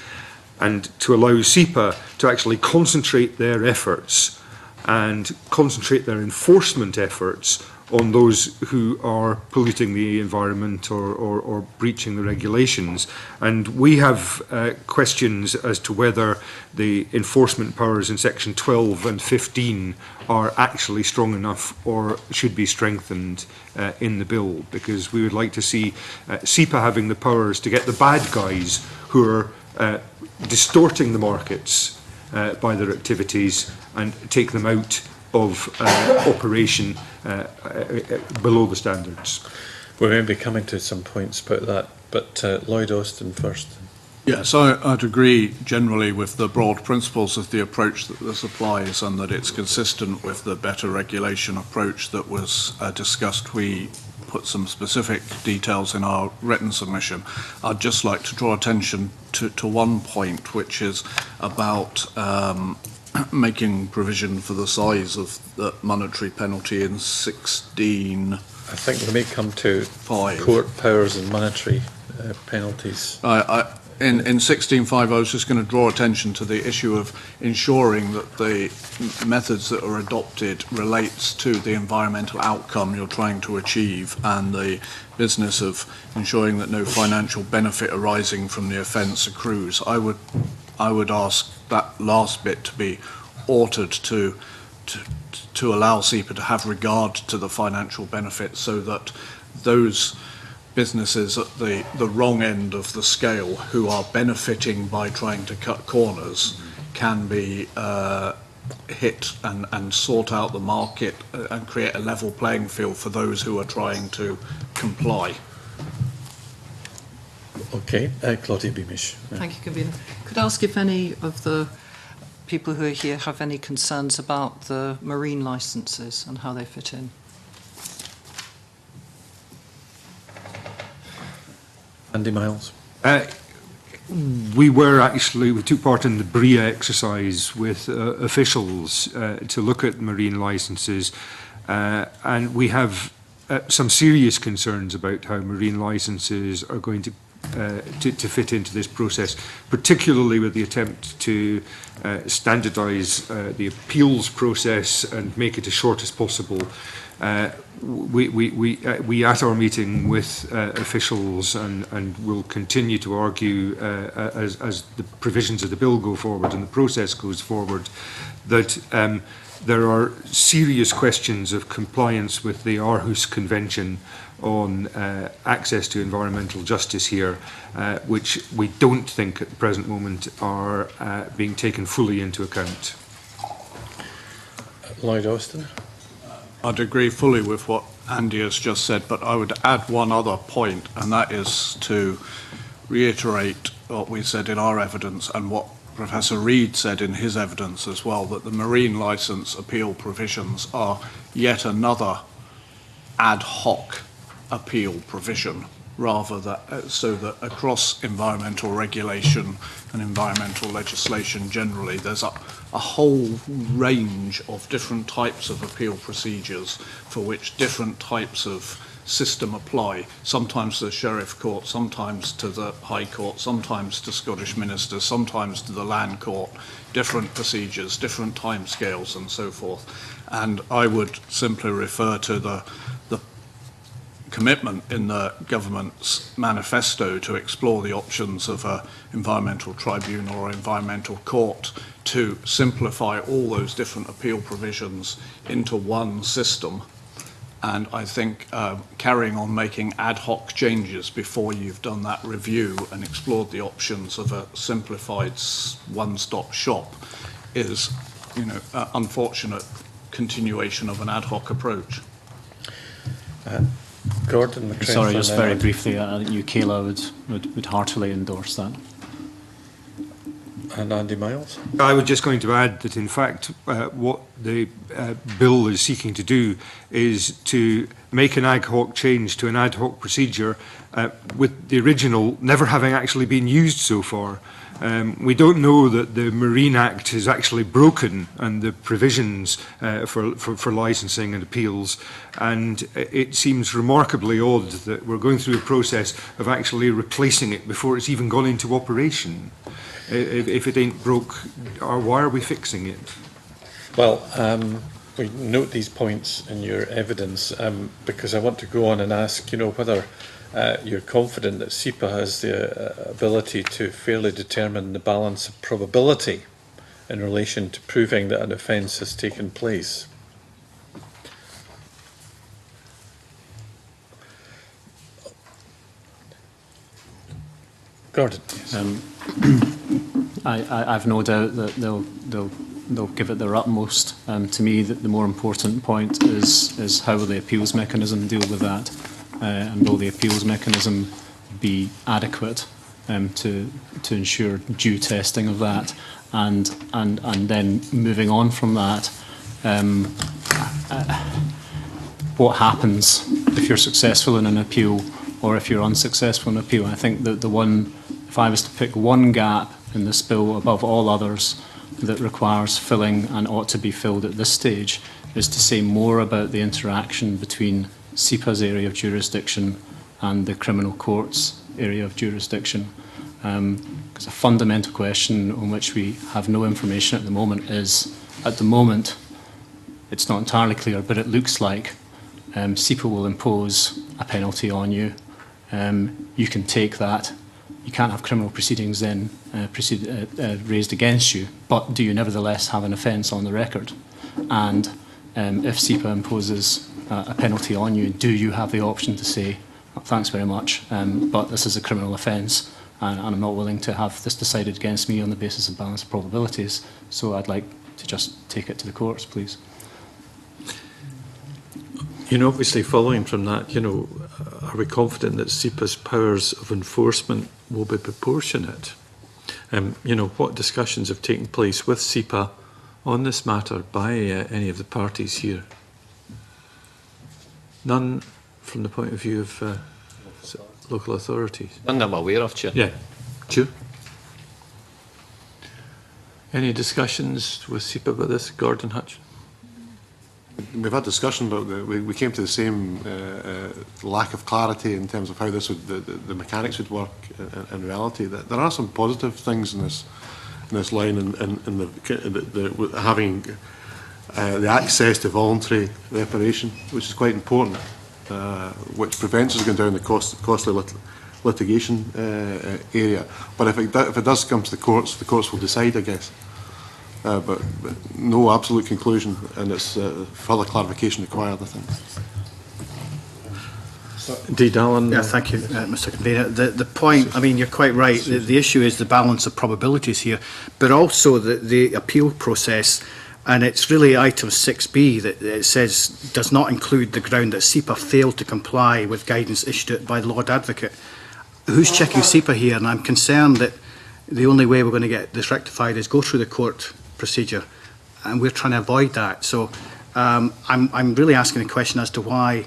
and to allow SEPA to actually concentrate their efforts and concentrate their enforcement efforts on those who are polluting the environment or breaching the regulations. And we have questions as to whether the enforcement powers in section 12 and 15 are actually strong enough or should be strengthened in the bill, because we would like to see SEPA having the powers to get the bad guys who are distorting the markets by their activities and take them out of operation below the standards. We may be coming to some points about that, but Lloyd Austin first. Yes, I'd agree generally with the broad principles of the approach that this applies, and that it's consistent with the better regulation approach that was discussed. We put some specific details in our written submission. I'd just like to draw attention to one point, which is about making provision for the size of the monetary penalty in 16. I think we may come to court powers and monetary penalties. In 16.5, I was just going to draw attention to the issue of ensuring that the methods that are adopted relates to the environmental outcome you're trying to achieve, and the business of ensuring that no financial benefit arising from the offence accrues. I would ask that last bit to be altered to allow SEPA to have regard to the financial benefit, so that those businesses at the wrong end of the scale who are benefiting by trying to cut corners can be hit and sort out the market and create a level playing field for those who are trying to comply. Okay, Claudia Beamish. Thank you, Convener. Could I ask if any of the people who are here have any concerns about the marine licences and how they fit in? Andy Miles. We took part in the BRIA exercise with officials to look at marine licences, and we have some serious concerns about how marine licences are going to fit into this process, particularly with the attempt to standardise the appeals process and make it as short as possible. We at our meeting with officials and will continue to argue as the provisions of the bill go forward and the process goes forward that there are serious questions of compliance with the Aarhus Convention on access to environmental justice here, which we don't think at the present moment are being taken fully into account. Lloyd Austin. I'd agree fully with what Andy has just said, but I would add one other point, and that is to reiterate what we said in our evidence and what Professor Reid said in his evidence as well, that the marine licence appeal provisions are yet another ad hoc appeal provision, rather so that across environmental regulation and environmental legislation generally, there's a whole range of different types of appeal procedures for which different types of system apply, sometimes to the Sheriff Court, sometimes to the High Court, sometimes to Scottish ministers, sometimes to the Land Court, different procedures, different timescales and so forth. And I would simply refer to the commitment in the government's manifesto to explore the options of an environmental tribunal or environmental court to simplify all those different appeal provisions into one system. And I think carrying on making ad hoc changes before you've done that review and explored the options of a simplified one-stop shop is, an unfortunate continuation of an ad hoc approach. Gordon McCrae. Sorry, just very briefly, I think you, Kayla, would heartily endorse that. And Andy Miles? I was just going to add that, in fact, what the bill is seeking to do is to make an ad hoc change to an ad hoc procedure with the original never having actually been used so far. We don't know that the Marine Act is actually broken and the provisions for licensing and appeals, and it seems remarkably odd that we're going through a process of actually replacing it before it's even gone into operation. If it ain't broke, why are we fixing it? Well, we note these points in your evidence because I want to go on and ask, whether you're confident that SEPA has the ability to fairly determine the balance of probability in relation to proving that an offence has taken place. Gordon. Yes. I've no doubt that they'll give it their utmost. To me, the more important point is how will the appeals mechanism deal with that, and will the appeals mechanism be adequate to ensure due testing of that, and then moving on from that, what happens if you're successful in an appeal or if you're unsuccessful in an appeal? I think that if I was to pick one gap in this bill above all others that requires filling and ought to be filled at this stage, is to say more about the interaction between SEPA's area of jurisdiction and the criminal court's area of jurisdiction. Because a fundamental question on which we have no information at the moment is, at the moment, it's not entirely clear, but it looks like SEPA will impose a penalty on you. You can take that. You can't have criminal proceedings then raised against you, but do you nevertheless have an offence on the record? And if SEPA imposes a penalty on you, do you have the option to say, thanks very much, but this is a criminal offence and I'm not willing to have this decided against me on the basis of balanced probabilities, so I'd like to just take it to the courts, please. Obviously following from that, are we confident that SEPA's powers of enforcement will be proportionate? You know, what discussions have taken place with SEPA on this matter by any of the parties here? None from the point of view of local authorities? None I'm aware of, Chair. Yeah. Chair? Any discussions with SEPA about this? Gordon Hutch? We've had discussion, but we came to the same lack of clarity in terms of how this would, the mechanics would work in reality. There are some positive things in this line, in the having the access to voluntary reparation, which is quite important, which prevents us going down the costly litigation area. But if it does come to the courts will decide, I guess. But no absolute conclusion, and it's further clarification required, I think. Indeed, Alan. Yeah, thank you, Mr. Convener. The point, I mean, you're quite right. The issue is the balance of probabilities here, but also the appeal process. And it's really item 6B that it says does not include the ground that SEPA failed to comply with guidance issued by the Lord Advocate. Who's checking SEPA here? And I'm concerned that the only way we're going to get this rectified is go through the court procedure, and we're trying to avoid that. So I'm really asking a question as to why,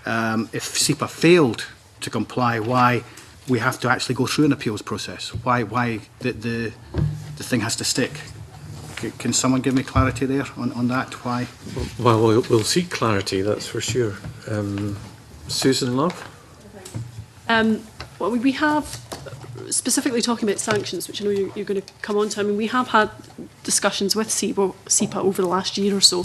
if SEPA failed to comply, why we have to actually go through an appeals process. Why the thing has to stick. Can someone give me clarity there on that? Why? Well, we'll seek clarity, that's for sure. Susan Love? Well, we have, specifically talking about sanctions, which I know you're going to come on to, I mean, we have had discussions with SEPA over the last year or so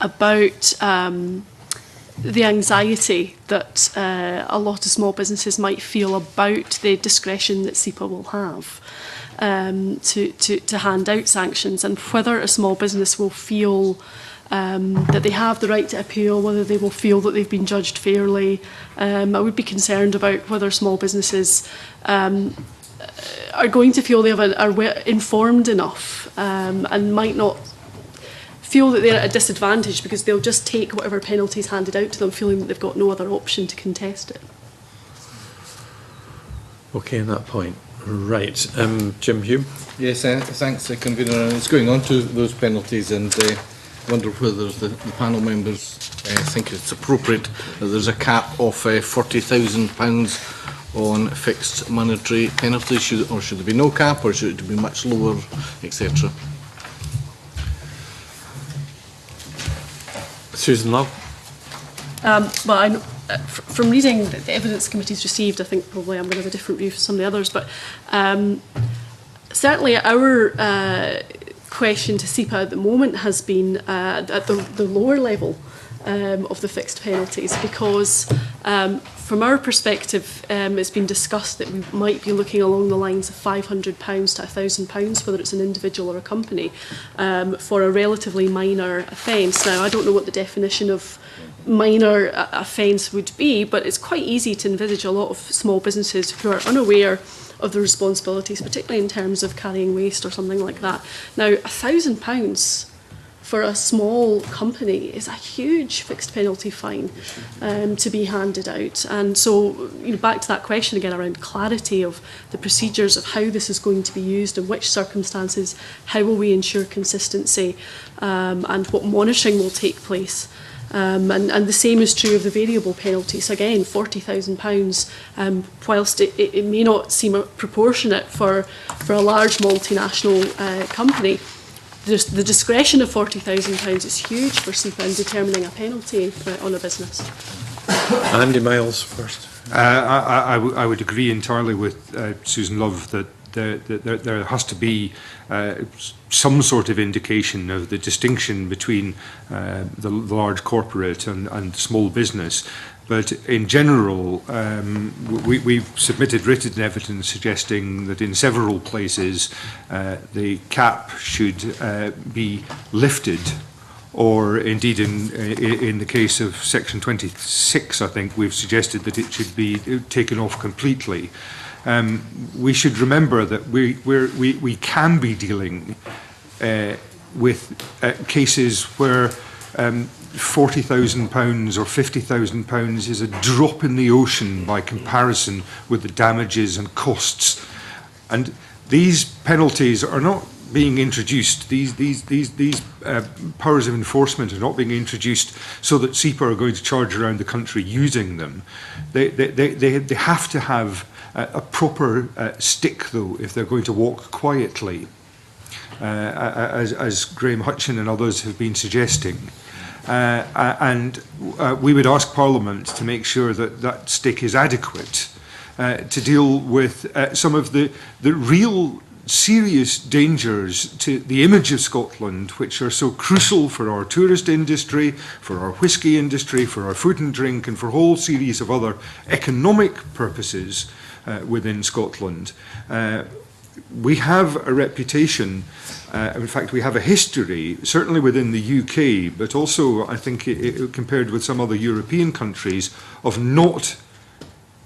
about the anxiety that a lot of small businesses might feel about the discretion that SEPA will have to hand out sanctions, and whether a small business will feel that they have the right to appeal, whether they will feel that they've been judged fairly. I would be concerned about whether small businesses are going to feel are informed enough and might not feel that they're at a disadvantage because they'll just take whatever penalty is handed out to them, feeling that they've got no other option to contest it. Okay, on that point. Right. Jim Hume? Yes, thanks, Convener. It's going on to those penalties, and wonder whether the panel members think it's appropriate that there's a cap of £40,000 on fixed monetary penalties, or should there be no cap, or should it be much lower, etc. Susan Love? Well, from reading the evidence committee's received, I think probably I'm going to have a different view from some of the others, but certainly our question to SEPA at the moment has been at the lower level of the fixed penalties, because from our perspective it's been discussed that we might be looking along the lines of £500 to £1,000, whether it's an individual or a company, for a relatively minor offence. Now, I don't know what the definition of minor offence would be, but it's quite easy to envisage a lot of small businesses who are unaware of the responsibilities, particularly in terms of carrying waste or something like that. Now, £1,000 for a small company is a huge fixed penalty fine to be handed out. And so, back to that question again around clarity of the procedures of how this is going to be used, in which circumstances, how will we ensure consistency, and what monitoring will take place. And the same is true of the variable penalties. Again, £40,000, whilst it may not seem proportionate for a large multinational company, the discretion of £40,000 is huge for SEPA in determining a penalty on a business. Andy MYLES first. I would agree entirely with Susan Love that there has to be some sort of indication of the distinction between the large corporate and small business. But in general, we've submitted written evidence suggesting that in several places the cap should be lifted, or indeed in the case of Section 26, I think we've suggested that it should be taken off completely. We should remember that we can be dealing with cases where £40,000 or £50,000 is a drop in the ocean by comparison with the damages and costs. And these penalties are not being introduced, these powers of enforcement are not being introduced so that SEPA are going to charge around the country using them. They have to have a proper stick, though, if they're going to walk quietly, as Graham Hutchin and others have been suggesting. We would ask Parliament to make sure that that stick is adequate to deal with some of the real serious dangers to the image of Scotland, which are so crucial for our tourist industry, for our whisky industry, for our food and drink, and for a whole series of other economic purposes within Scotland. We have a reputation, in fact we have a history, certainly within the UK, but also I think compared with some other European countries, of not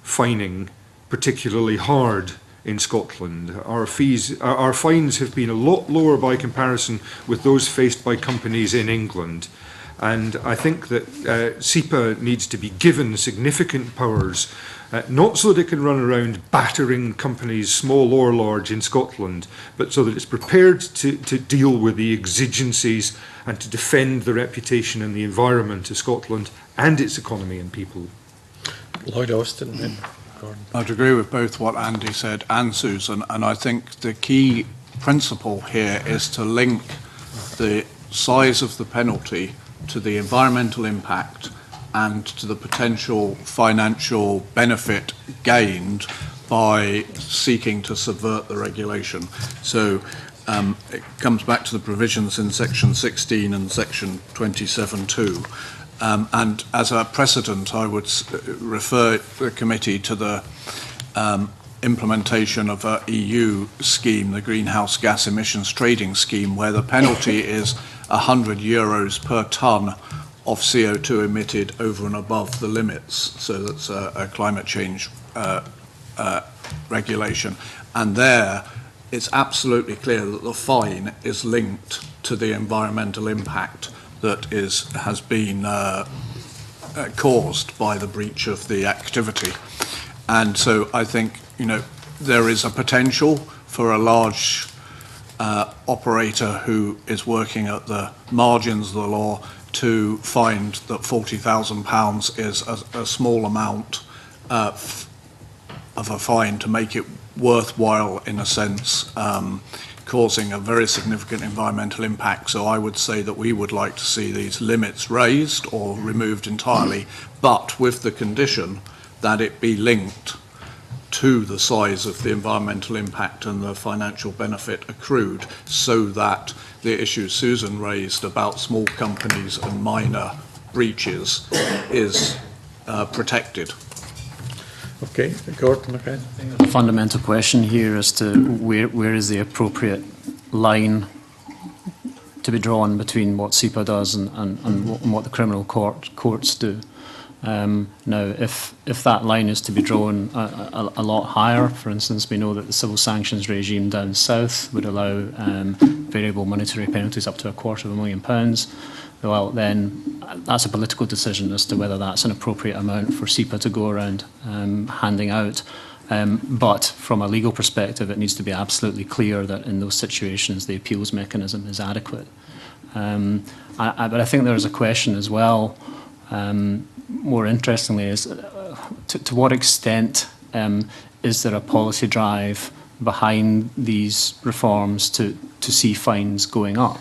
fining particularly hard in Scotland. Our fines have been a lot lower by comparison with those faced by companies in England. And I think that SEPA needs to be given significant powers, not so that it can run around battering companies, small or large, in Scotland, but so that it's prepared to deal with the exigencies and to defend the reputation and the environment of Scotland and its economy and people. Lloyd Austin, then. Gordon. I'd agree with both what Andy said and Susan, and I think the key principle here is to link the size of the penalty to the environmental impact and to the potential financial benefit gained by seeking to subvert the regulation. So it comes back to the provisions in section 16 and section 27.2. And as a precedent, I would refer the committee to the implementation of an EU scheme, the Greenhouse Gas Emissions Trading Scheme, where the penalty is €100 per tonne of CO2 emitted over and above the limits. So that's a climate change regulation. And there, it's absolutely clear that the fine is linked to the environmental impact that has been caused by the breach of the activity. And so I think, there is a potential for a large operator who is working at the margins of the law to find that £40,000 is a small amount of a fine to make it worthwhile, in a sense, causing a very significant environmental impact. So I would say that we would like to see these limits raised or removed entirely, but with the condition that it be linked to the size of the environmental impact and the financial benefit accrued, so that the issue Susan raised about small companies and minor breaches is protected. Okay, Gordon, okay. The fundamental question here is to where is the appropriate line to be drawn between what SEPA does and what the criminal courts do. Now, if that line is to be drawn a lot higher, for instance, we know that the civil sanctions regime down south would allow variable monetary penalties up to £250,000. Well, then that's a political decision as to whether that's an appropriate amount for SEPA to go around handing out. But from a legal perspective, it needs to be absolutely clear that in those situations the appeals mechanism is adequate. But I think there's a question as well, more interestingly, is to what extent is there a policy drive behind these reforms to see fines going up?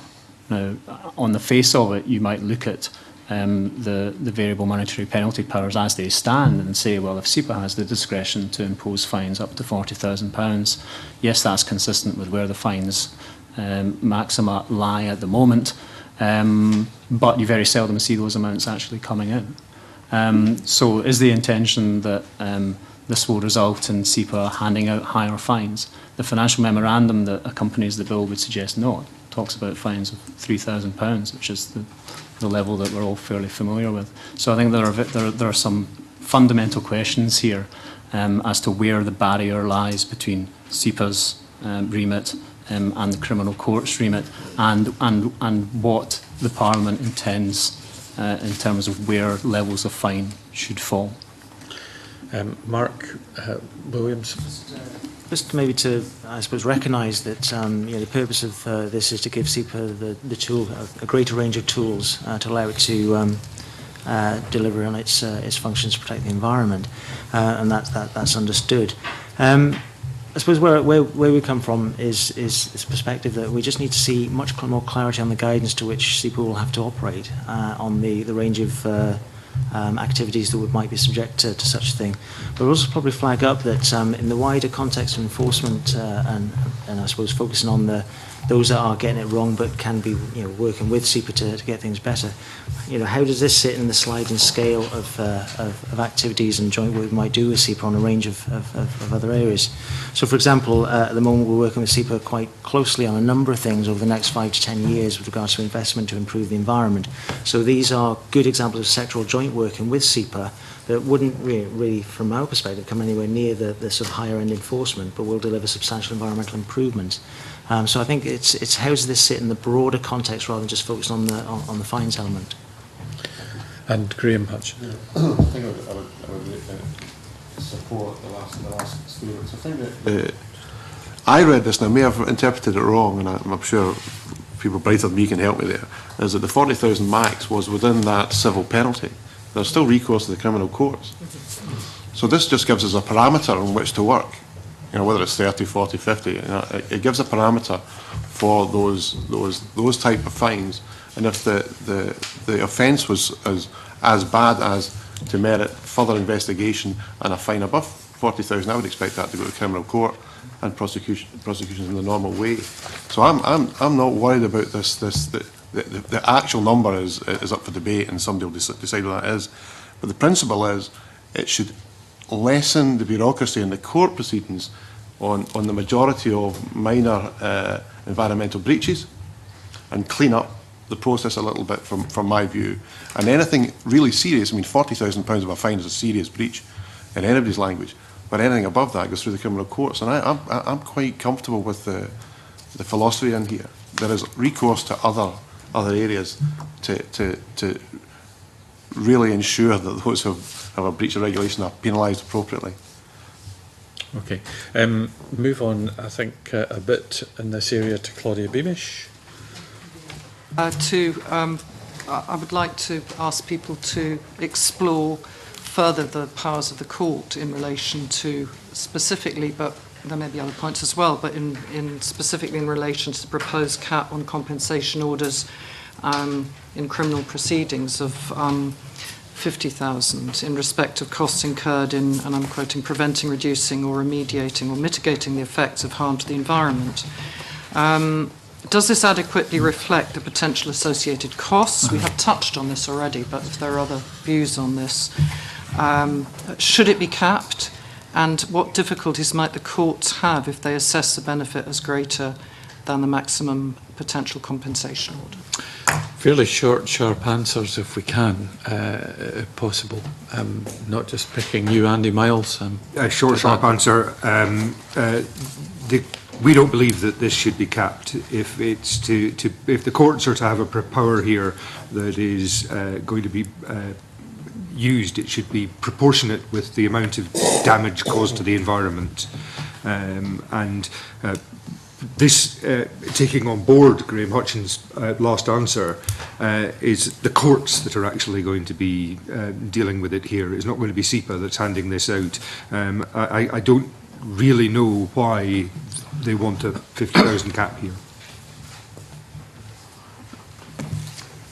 Now, on the face of it, you might look at the variable monetary penalty powers as they stand and say, well, if SEPA has the discretion to impose fines up to £40,000, yes, that's consistent with where the fines maxima lie at the moment, but you very seldom see those amounts actually coming in. So is the intention that this will result in SEPA handing out higher fines? The financial memorandum that accompanies the bill would suggest not. It talks about fines of £3,000, which is the level that we're all fairly familiar with. So I think there are some fundamental questions here as to where the barrier lies between SEPA's remit and the criminal court's remit, and what the Parliament intends in terms of where levels of fine should fall. Mark Williams. Just maybe to, I suppose, recognise that the purpose of this is to give SEPA the tool, a greater range of tools to allow it to deliver on its functions to protect the environment, and that's understood. I suppose where we come from is this perspective that we just need to see much more clarity on the guidance to which SEPA will have to operate on the range of activities that might be subject to such a thing. But we'll also probably flag up that in the wider context of enforcement and I suppose focusing on those that are getting it wrong but can be working with SEPA to get things better. How does this sit in the sliding scale of activities and joint work we might do with SEPA on a range of other areas? So, for example, at the moment we're working with SEPA quite closely on a number of things over the next 5 to 10 years with regards to investment to improve the environment. So these are good examples of sectoral joint working with SEPA that wouldn't really, from our perspective, come anywhere near the sort of higher end enforcement, but will deliver substantial environmental improvements. So I think it's how does this sit in the broader context rather than just focus on the fines element. And Graham Hutch. Yeah. I think I would support the last statements. I think that I read this, and I may have interpreted it wrong, and I'm sure people brighter than me can help me there, is that the 40,000 max was within that civil penalty. There's still recourse to the criminal courts. So this just gives us a parameter on which to work. Whether it's 30, 40, 50, it gives a parameter for those type of fines. And if the offence was as bad as to merit further investigation and a fine above 40,000, I would expect that to go to criminal court and prosecution in the normal way. So I'm not worried about this. The actual number is up for debate, and somebody will decide what that is. But the principle is it should lessen the bureaucracy in the court proceedings on the majority of minor environmental breaches and clean up the process a little bit from my view. And anything really serious, I mean, £40,000 of a fine is a serious breach in anybody's language, but anything above that goes through the criminal courts. And I'm quite comfortable with the philosophy in here. There is recourse to other areas to really ensure that those who have a breach of regulation are penalised appropriately. Okay. Move on, I think, a bit in this area to Claudia Beamish. I would like to ask people to explore further the powers of the court in relation to specifically, but there may be other points as well, but specifically in relation to the proposed cap on compensation orders in criminal proceedings of 50,000 in respect of costs incurred in, and I'm quoting, preventing, reducing or remediating or mitigating the effects of harm to the environment. Does this adequately reflect the potential associated costs? We have touched on this already, but if there are other views on this, should it be capped? And what difficulties might the courts have if they assess the benefit as greater than the maximum potential compensation order? Fairly short, sharp answers if we can, if possible. Not just picking you, Andy Myles. Short, sharp answer. We don't believe that this should be capped. If the courts are to have a power here that is going to be used, it should be proportionate with the amount of damage caused to the environment. This, taking on board Graham Hutchins' last answer, is the courts that are actually going to be dealing with it here. It's not going to be SEPA that's handing this out. I don't really know why they want a 50,000 cap here.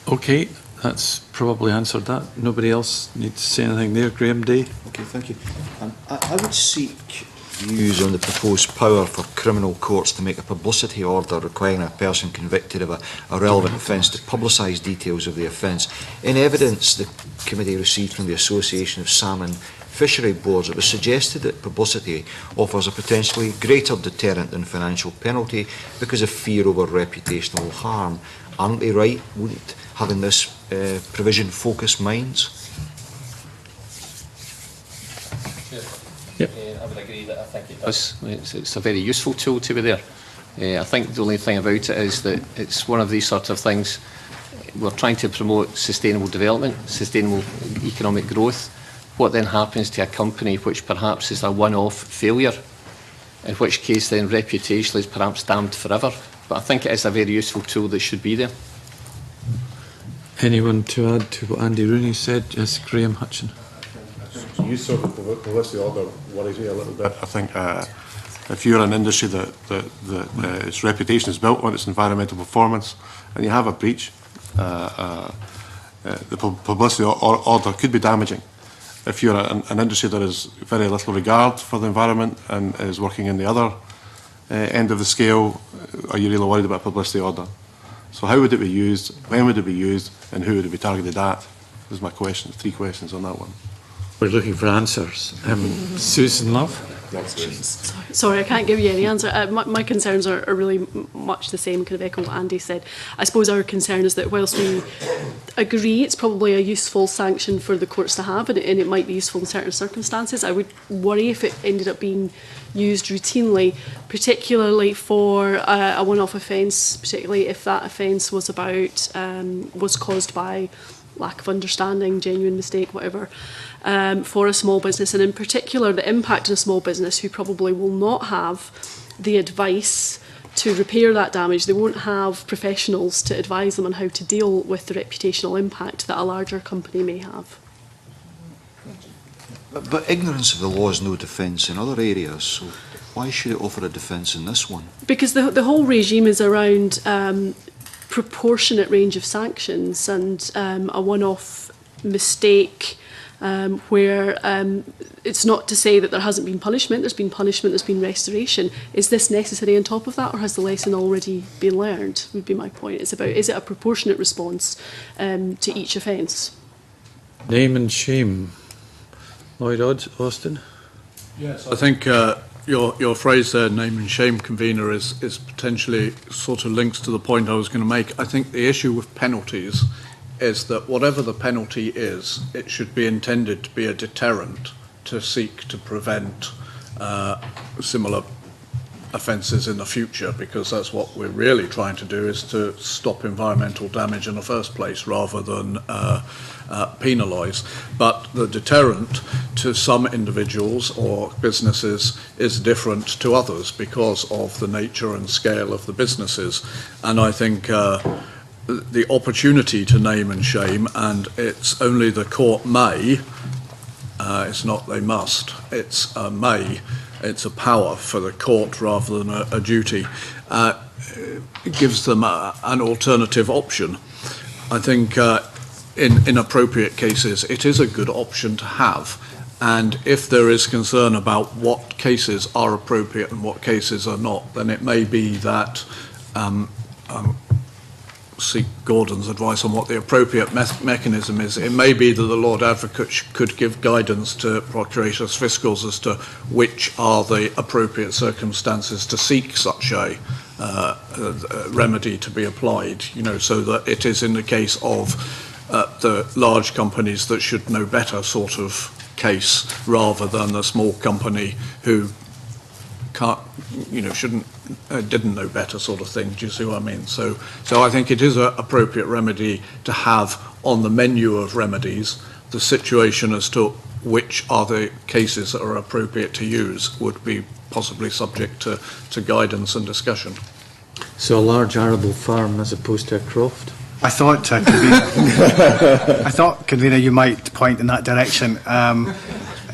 Okay, that's probably answered that. Nobody else needs to say anything there. Graham Day. Okay, thank you. I would seek views on the proposed power for criminal courts to make a publicity order requiring a person convicted of a relevant offence to publicise details of the offence. In evidence the committee received from the Association of Salmon Fishery Boards, it was suggested that publicity offers a potentially greater deterrent than financial penalty because of fear over reputational harm. Aren't they right? Wouldn't having this provision focus minds? Yep. I would agree that I think it does. It's a very useful tool to be there. I think the only thing about it is that it's one of these sort of things. we're trying to promote sustainable development, sustainable economic growth. What then happens to a company which perhaps is a one-off failure, in which case then reputationally is perhaps damned forever? But I think it is a very useful tool that should be there. Anyone to add to what Andy Rooney said? Yes, Graham Hutchin. Use of the publicity order worries me a little bit. I think if you're an industry that its reputation is built on its environmental performance, and you have a breach, the publicity order could be damaging. If you're an industry that has very little regard for the environment and is working in the other end of the scale, are you really worried about publicity order? So how would it be used, when would it be used, and who would it be targeted at? This is my question. 3 questions on that one. We're looking for answers. Susan Love? Sorry, I can't give you any answer. My concerns are really much the same, kind of echo what Andy said. I suppose our concern is that whilst we agree it's probably a useful sanction for the courts to have, and it might be useful in certain circumstances, I would worry if it ended up being used routinely, particularly for a one-off offence, particularly if that offence was about was caused by lack of understanding, genuine mistake, whatever, for a small business, and in particular the impact on a small business who probably will not have the advice to repair that damage. They won't have professionals to advise them on how to deal with the reputational impact that a larger company may have. But ignorance of the law is no defence in other areas, so why should it offer a defence in this one? Because the whole regime is around proportionate range of sanctions, and a one-off mistake where it's not to say that there hasn't been punishment, there's been restoration. Is this necessary on top of that, or has the lesson already been learned, would be my point. It's about, is it a proportionate response to each offence? Name and shame. Lloyd Austin? Yes, I think your phrase there, name and shame, convener, is potentially sort of links to the point I was going to make. I think the issue with penalties is that whatever the penalty is, it should be intended to be a deterrent to seek to prevent similar offences in the future, because that's what we're really trying to do, is to stop environmental damage in the first place rather than penalise. But the deterrent to some individuals or businesses is different to others because of the nature and scale of the businesses. And I think the opportunity to name and shame, and it's only the court may, it's not they must, it's may, it's a power for the court rather than a duty, it gives them an alternative option. I think in appropriate cases it is a good option to have, and if there is concern about what cases are appropriate and what cases are not, then it may be that seek Gordon's advice on what the appropriate mechanism is. It may be that the Lord Advocate could give guidance to Procurators Fiscals as to which are the appropriate circumstances to seek such a remedy to be applied, you know, so that it is in the case of the large companies that should know better sort of case rather than the small company who can't, you know, didn't know better sort of thing. Do you see what I mean? So I think it is an appropriate remedy to have on the menu of remedies. The situation as to which are the cases that are appropriate to use would be possibly subject to guidance and discussion. So a large arable farm as opposed to a croft? I thought, Convener, you might point in that direction.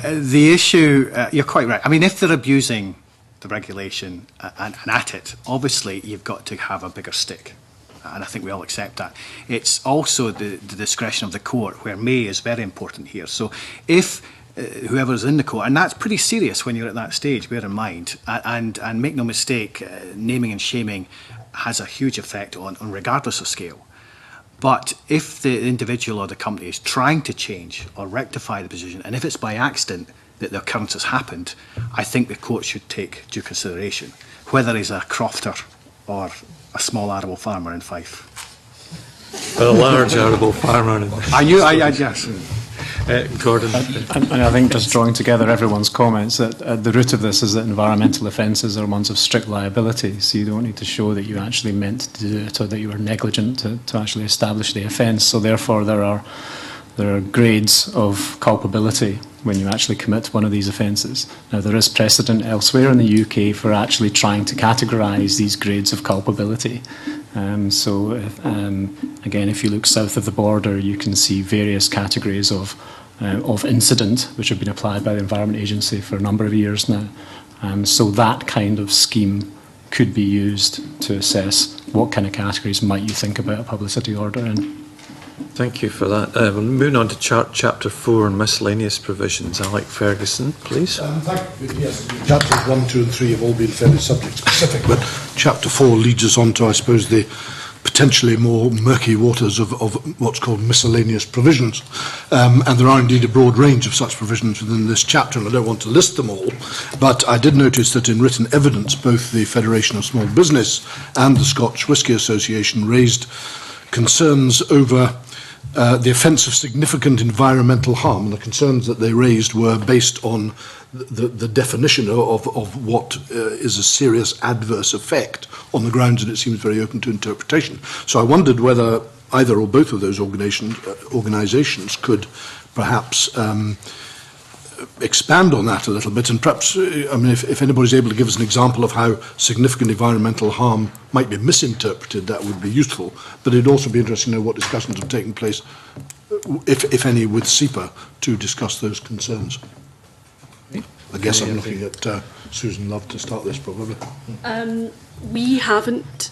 The issue, you're quite right. I mean, if they're abusing the regulation and at it, obviously you've got to have a bigger stick, and I think we all accept that. It's also the discretion of the court, where may is very important here. So if whoever's in the court, and that's pretty serious when you're at that stage, bear in mind, and make no mistake, naming and shaming has a huge effect on regardless of scale. But if the individual or the company is trying to change or rectify the position, and if it's by accident that the occurrence has happened, I think the court should take due consideration, whether he's a crofter or a small arable farmer in Fife. A large arable farmer in yes. Gordon. And I think just drawing together everyone's comments, that at the root of this is that environmental offences are ones of strict liability, so you don't need to show that you actually meant to do it or that you were negligent to actually establish the offence. So therefore there are grades of culpability when you actually commit one of these offences. Now, there is precedent elsewhere in the UK for actually trying to categorise these grades of culpability. Again, if you look south of the border, you can see various categories of incident, which have been applied by the Environment Agency for a number of years now. So that kind of scheme could be used to assess what kind of categories might you think about a publicity order in. Thank you for that. We'll move on to Chapter 4 on miscellaneous provisions. Alec Ferguson, please. Thank you. Yes, Chapters 1, 2 and 3 have all been fairly subject-specific, but Chapter 4 leads us on to, I suppose, the potentially more murky waters of what's called miscellaneous provisions. And there are indeed a broad range of such provisions within this chapter, and I don't want to list them all, but I did notice that in written evidence, both the Federation of Small Business and the Scotch Whisky Association raised concerns over the offence of significant environmental harm, and the concerns that they raised were based on the definition of what is a serious adverse effect, on the grounds that it seems very open to interpretation. So I wondered whether either or both of those organisations could perhaps expand on that a little bit, and perhaps, I mean, if anybody's able to give us an example of how significant environmental harm might be misinterpreted, that would be useful. But it'd also be interesting to know what discussions have taken place, if any, with SEPA to discuss those concerns. I guess I'm looking at Susan Love to start this, probably. We haven't,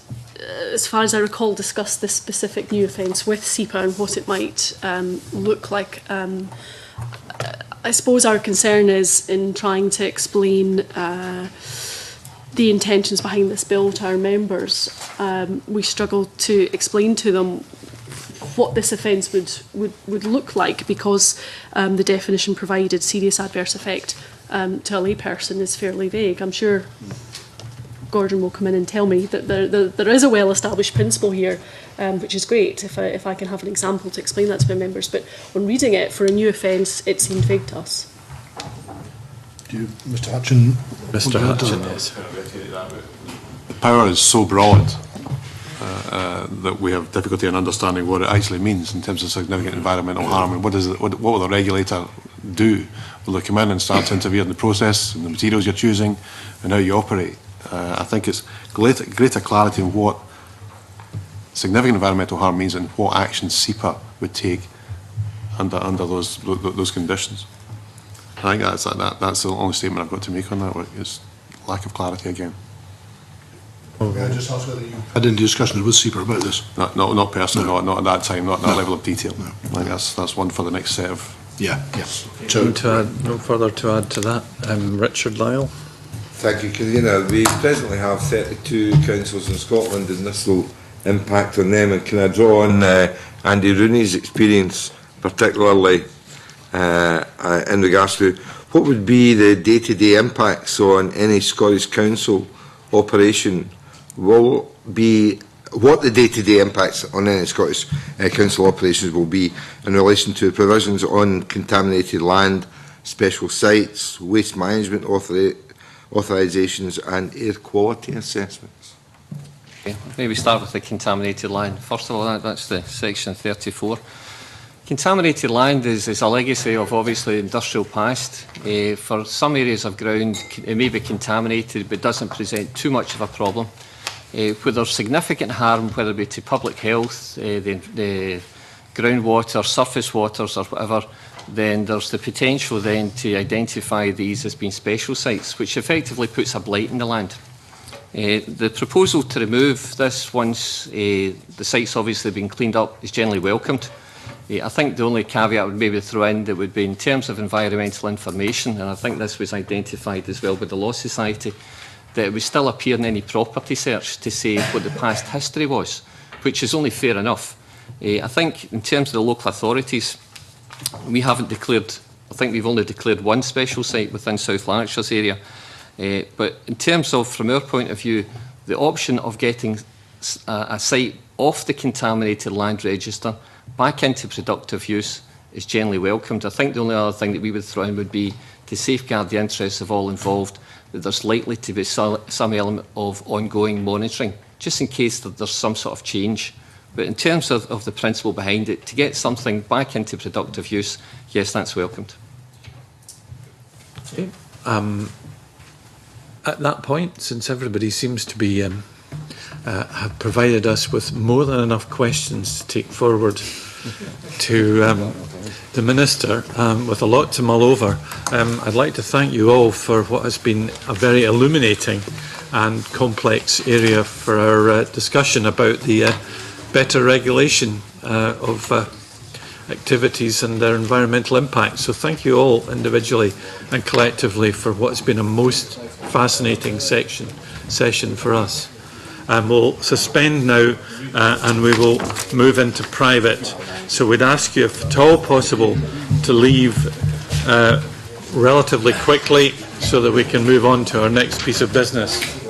as far as I recall, discussed this specific new offence with SEPA and what it might look like. I suppose our concern is in trying to explain the intentions behind this bill to our members. We struggle to explain to them what this offence would look like, because the definition provided, serious adverse effect, to a layperson is fairly vague. I'm sure Gordon will come in and tell me that there is a well-established principle here, which is great if I can have an example to explain that to my members. But when reading it for a new offence, it seemed vague to us. Do you, Mr. Hutchin? Mr. Hutchin, yes. The power is so broad that we have difficulty in understanding what it actually means in terms of significant environmental harm, and what will the regulator do? Will they come in and start to intervene in the process and the materials you're choosing and how you operate? I think it's greater clarity on what significant environmental harm means and what actions SEPA would take under those conditions. I think that's the only statement I've got to make on that. Is lack of clarity again. May I just ask whether you had any discussions with SEPA about this? Not personally, No. not at that time, not at that No. level of detail. No. I think that's one for the next set of. Yes. So no further to add to that. Richard Lyle. Thank you, Convener. We presently have 32 councils in Scotland, and this will impact on them. And can I draw on Andy Rooney's experience, particularly in regards to what would be the day-to-day impacts on any Scottish council operation? What the day-to-day impacts on any Scottish council operations will be in relation to provisions on contaminated land, special sites, waste management authorisations and air quality assessments. Okay, maybe start with the contaminated land. First of all, that's the section 34. Contaminated land is a legacy of obviously industrial past. For some areas of ground, it may be contaminated but doesn't present too much of a problem. Where there's significant harm, whether it be to public health, the groundwater, surface waters or whatever, then there's the potential then to identify these as being special sites, which effectively puts a blight in the land. The proposal to remove this once the site's obviously been cleaned up is generally welcomed. I think the only caveat I would maybe throw in that would be in terms of environmental information, and I think this was identified as well by the Law Society, that it would still appear in any property search to say what the past history was, which is only fair enough. I think in terms of the local authorities, we haven't declared, I think we've only declared one special site within South Lanarkshire's area. But in terms of, from our point of view, the option of getting a site off the contaminated land register back into productive use is generally welcomed. I think the only other thing that we would throw in would be to safeguard the interests of all involved, that there's likely to be some element of ongoing monitoring, just in case that there's some sort of change. But in terms of the principle behind it, to get something back into productive use, yes, that's welcomed. Okay. At that point, since everybody seems to be have provided us with more than enough questions to take forward to the Minister, with a lot to mull over, I'd like to thank you all for what has been a very illuminating and complex area for our discussion about the better regulation of activities and their environmental impact. So thank you all individually and collectively for what has been a most fascinating session for us. We'll suspend now and we will move into private. So we'd ask you, if at all possible, to leave relatively quickly so that we can move on to our next piece of business.